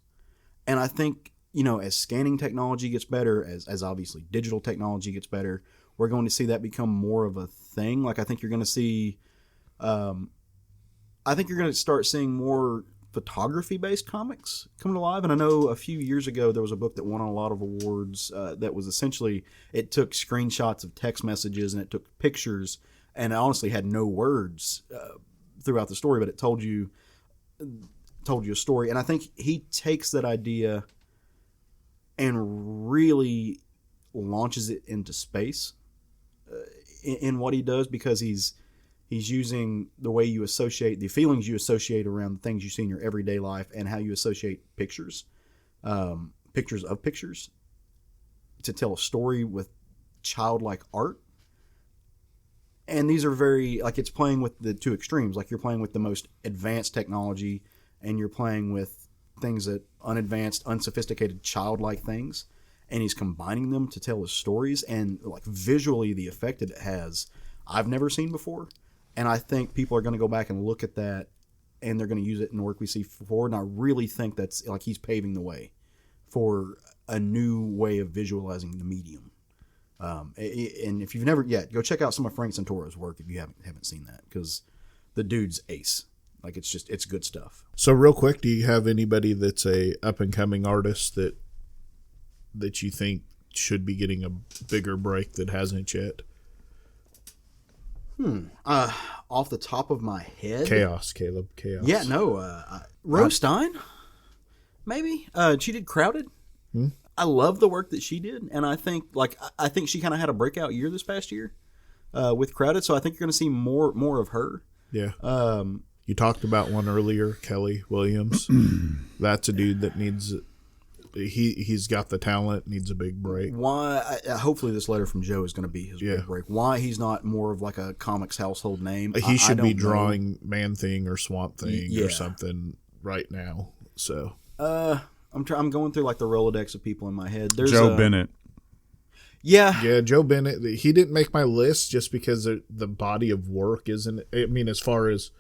And I think, as scanning technology gets better, as obviously digital technology gets better, we're going to see that become more of a thing. Like I think you're going to see, I think you're going to start seeing more photography-based comics coming alive. And I know a few years ago there was a book that won a lot of awards that was essentially, it took screenshots of text messages and it took pictures, and it honestly had no words throughout the story, but it told you a story. And I think he takes that idea and really launches it into space in what he does, because he's using the way you associate, the feelings you associate around the things you see in your everyday life, and how you associate pictures, pictures of pictures, to tell a story with childlike art. And these are very, like, it's playing with the two extremes. Like, you're playing with the most advanced technology, and you're playing with things that unadvanced, unsophisticated, childlike things, and he's combining them to tell his stories. And like visually, the effect that it has, I've never seen before. And I think people are going to go back and look at that, and they're going to use it in the work we see forward. And I really think that's like he's paving the way for a new way of visualizing the medium. And if you've never yet, go check out some of Frank Santoro's work if you haven't seen that, because the dude's ace. Like it's good stuff. So real quick, do you have anybody that's a up and coming artist that you think should be getting a bigger break that hasn't yet? Off the top of my head, Caleb. Yeah, no. Rose Stein, maybe. She did Crowded. I love the work that she did, and I think she kind of had a breakout year this past year with Crowded. So I think you're going to see more of her. Yeah. You talked about one earlier, Kelly Williams. That's a dude that needs. He's got the talent, needs a big break. Why? Hopefully, this letter from Joe is going to be his big break. Why he's not more of like a comics household name? He should be drawing Man Thing or Swamp Thing or something right now. So, I'm going through like the Rolodex of people in my head. There's Joe Bennett. Yeah, Joe Bennett. He didn't make my list just because the body of work isn't. I mean, as far as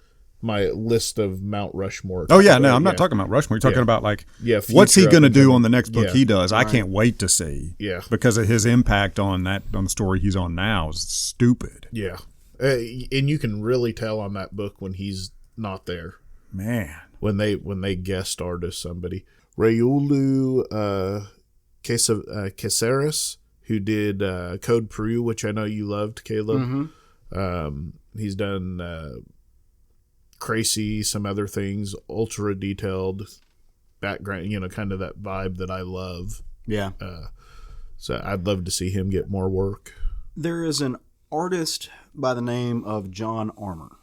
my list of Mount Rushmore. Oh yeah, no, I'm not talking about Rushmore. You're talking about like, what's he going to do on the next book he does? I can't wait to see. Yeah, because of his impact on the story he's on now is stupid. Yeah, and you can really tell on that book when he's not there. Man, when they guest artist somebody, Rayulu Caceres, who did Code Peru, which I know you loved, Caleb. He's done. Crazy, some other things, ultra detailed background, kind of that vibe that I love. Yeah. So I'd love to see him get more work. There is an artist by the name of John Armour.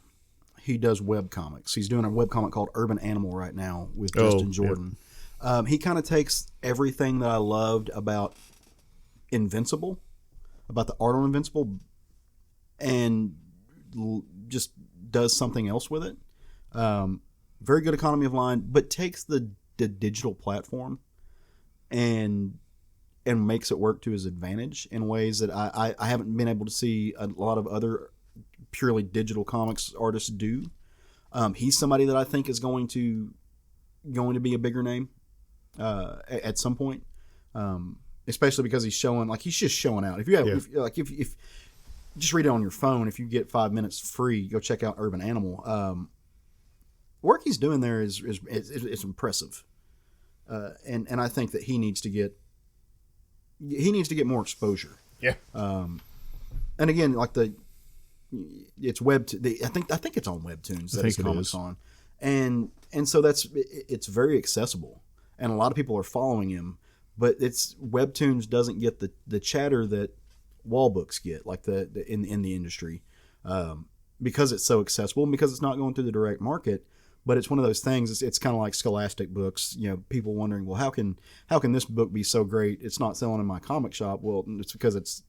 He does web comics. He's doing a web comic called Urban Animal right now with Justin Jordan. Yeah. He kind of takes everything that I loved about Invincible, about the art on Invincible, and just does something else with it. Very good economy of line, but takes the digital platform and makes it work to his advantage in ways that I haven't been able to see a lot of other purely digital comics artists do. He's somebody that I think is going to be a bigger name at some point, especially because he's just showing out. If you have if just read it on your phone. If you get 5 minutes free, go check out Urban Animal. Work he's doing there is impressive, and I think that he needs to get more exposure. Yeah. And again, like it's I think it's on Webtoons that his comics on, and so it's very accessible, and a lot of people are following him. But Webtoons doesn't get the chatter that wall books get, like in the industry, because it's so accessible and because it's not going through the direct market. But it's one of those things. It's kind of like Scholastic books. People wondering, well, how can this book be so great? It's not selling in my comic shop. Well, it's because it's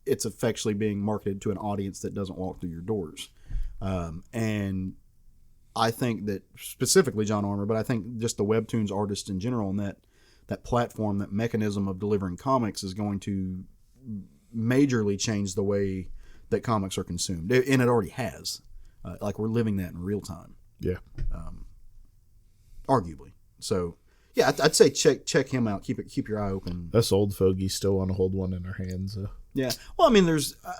effectively being marketed to an audience that doesn't walk through your doors. And I think that specifically John Armour, but I think just the Webtoons artists in general, and that platform, that mechanism of delivering comics is going to majorly change the way that comics are consumed, and it already has. Like we're living that in real time. Yeah. Arguably. So yeah, I'd say check him out. Keep your eye open. Us old fogies still want to hold one in our hands. Yeah. Well, I mean,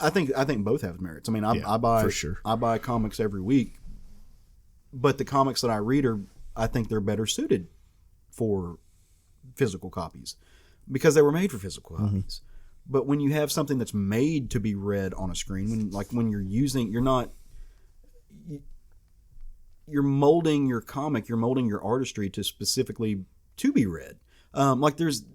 I think both have merits. I mean, I buy for sure. I buy comics every week, but the comics that I read I think they're better suited for physical copies because they were made for physical copies. But when you have something that's made to be read on a screen, when you're molding your comic, you're molding your artistry to specifically to be read. Like there's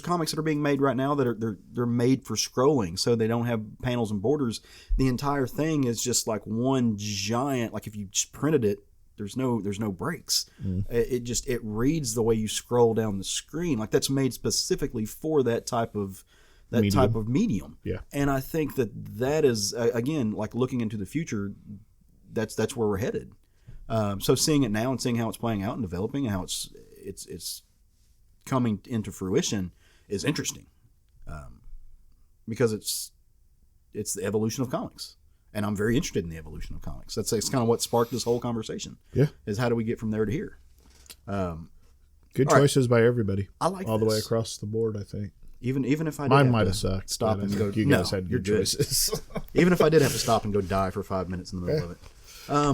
comics that are being made right now that they're made for scrolling, so they don't have panels and borders. The entire thing is just like one giant. Like if you just printed it, there's no breaks. It reads the way you scroll down the screen. Like that's made specifically for that type of medium. Yeah. And I think that is again, like looking into the future, that's where we're headed. So seeing it now and seeing how it's playing out and developing and how it's coming into fruition is interesting, because it's the evolution of comics, and I'm very interested in the evolution of comics. It's kind of what sparked this whole conversation. Yeah, is how do we get from there to here? Good choices by everybody. I like all the way across the board. I think. Even if I did Mine have might to have sucked. stop but and I go. think you guys had you're good choices. Even if I did have to stop and go die for 5 minutes in the middle of it.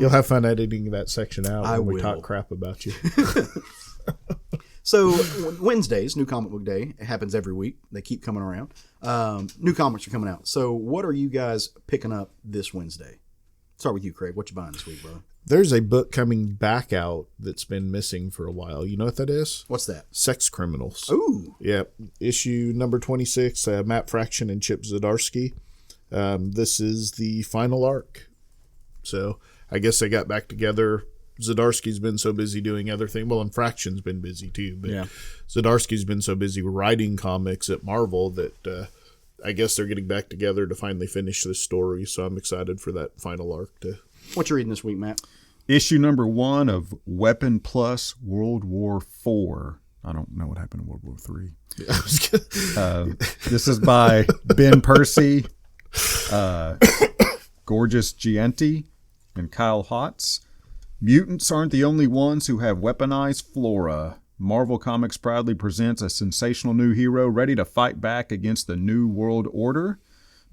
You'll have fun editing that section out I when we will. talk crap about you. So Wednesdays, New Comic Book Day. It happens every week. They keep coming around. New comics are coming out. So what are you guys picking up this Wednesday? Start with you, Craig. What you buying this week, brother? There's a book coming back out that's been missing for a while. You know what that is? What's that? Sex Criminals. Ooh. Yeah. Issue number 26, Matt Fraction and Chip Zdarsky. This is the final arc. So I guess they got back together. Zdarsky's been so busy doing other things. Well, and Fraction's been busy too. But Yeah. Zdarsky's been so busy writing comics at Marvel that I guess they're getting back together to finally finish this story. So I'm excited for that final arc to... What you reading this week, Matt? Issue number 1 of Weapon Plus World War IV. I don't know what happened in World War III. This is by Ben Percy, Gorgeous Gianti, and Kyle Hotz. Mutants aren't the only ones who have weaponized flora. Marvel Comics proudly presents a sensational new hero ready to fight back against the New World Order.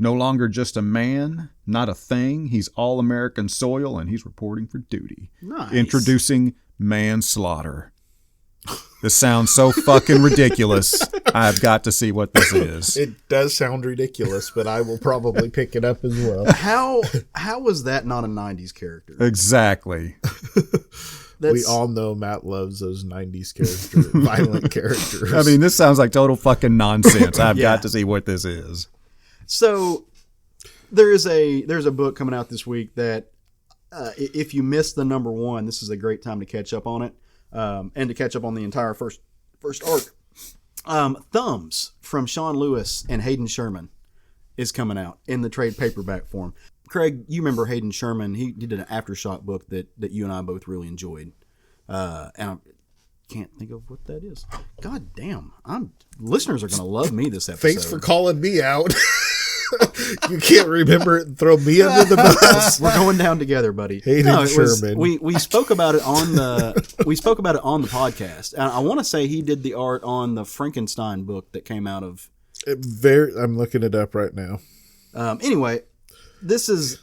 No longer just a man, not a thing. He's all American soil, and he's reporting for duty. Nice. Introducing Manslaughter. This sounds so fucking ridiculous. I've got to see what this is. It does sound ridiculous, but I will probably pick it up as well. How was that not a 90s character? Exactly. We all know Matt loves those 90s violent characters. I mean, this sounds like total fucking nonsense. I've Yeah. got to see what this is. So there's a book coming out this week that if you missed the number 1, this is a great time to catch up on it, and to catch up on the entire first arc. Thumbs from Sean Lewis and Hayden Sherman is coming out in the trade paperback form. Craig, you remember Hayden Sherman? He did an Aftershock book that you and I both really enjoyed, and I can't think of what that is. God damn, listeners are going to love me this episode. Thanks for calling me out. You can't remember it and throw me under the bus. We're going down together, buddy. Hayden Sherman. Sherman. We spoke about it on the podcast. And I want to say he did the art on the Frankenstein book that came out of. I'm looking it up right now. Anyway, this is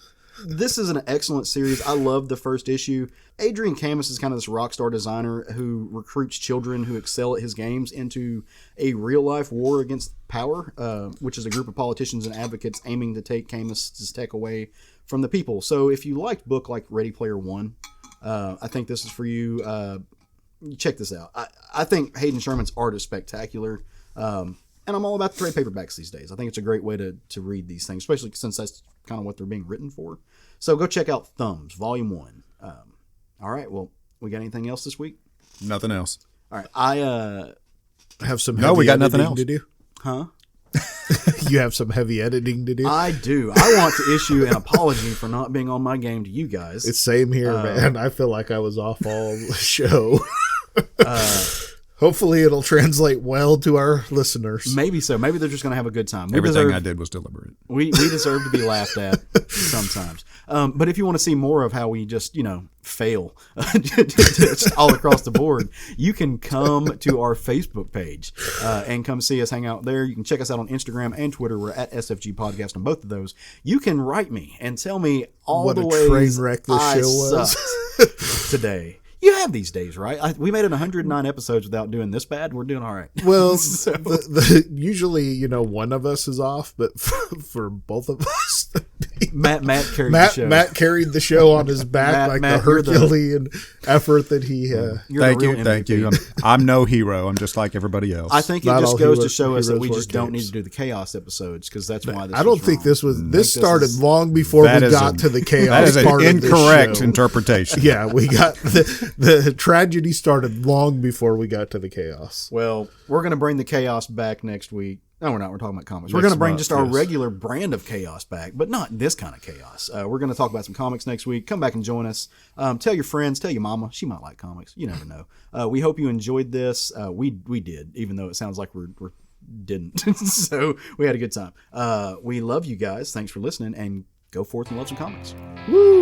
an excellent series. I love the first issue. Adrian Camus is kind of this rock star designer who recruits children who excel at his games into a real-life war against power, which is a group of politicians and advocates aiming to take Camus's tech away from the people. So if you liked book like Ready Player One, I think this is for you. Check this out. I think Hayden Sherman's art is spectacular. And I'm all about the trade paperbacks these days. I think it's a great way to read these things, especially since that's kind of what they're being written for. So go check out Thumbs, Volume 1. All right, well, we got anything else this week? Nothing else. All right, I have some No, heavy we got nothing editing else. to do. Huh? You have some heavy editing to do? I do. I want to issue an apology for not being on my game to you guys. It's same here, man. I feel like I was off all show. Hopefully it'll translate well to our listeners. Maybe so. Maybe they're just going to have a good time. Everything I did was deliberate. We deserve to be laughed at sometimes. But if you want to see more of how we just, fail just all across the board, you can come to our Facebook page and come see us hang out there. You can check us out on Instagram and Twitter. We're at SFG Podcast on both of those. You can write me and tell me all What the a ways train wreck this I show was. sucked today. You have these days, right? We made it 109 episodes without doing this bad. We're doing all right. Well, usually, one of us is off, but for both of us, Matt carried the show. Matt carried the show on his back, Matt, the Herculean effort that he. Thank you. I'm no hero. I'm just like everybody else. I think it Not just all goes to heroes- show us that we heroes just wear don't need capes. to do the chaos episodes because that's why this. I don't was think wrong. this was. I think This started is- long before we That is got to the chaos That is an part of this incorrect show. interpretation. Yeah, we got the tragedy started long before we got to the chaos. Well, we're going to bring the chaos back next week. No, we're not. We're talking about comics. We're Next going to bring month, just our yes. regular brand of chaos back, but not this kind of chaos. We're going to talk about some comics next week. Come back and join us. Tell your friends. Tell your mama. She might like comics. You never know. We hope you enjoyed this. We did, even though it sounds like we didn't. So we had a good time. We love you guys. Thanks for listening, and go forth and love some comics. Woo!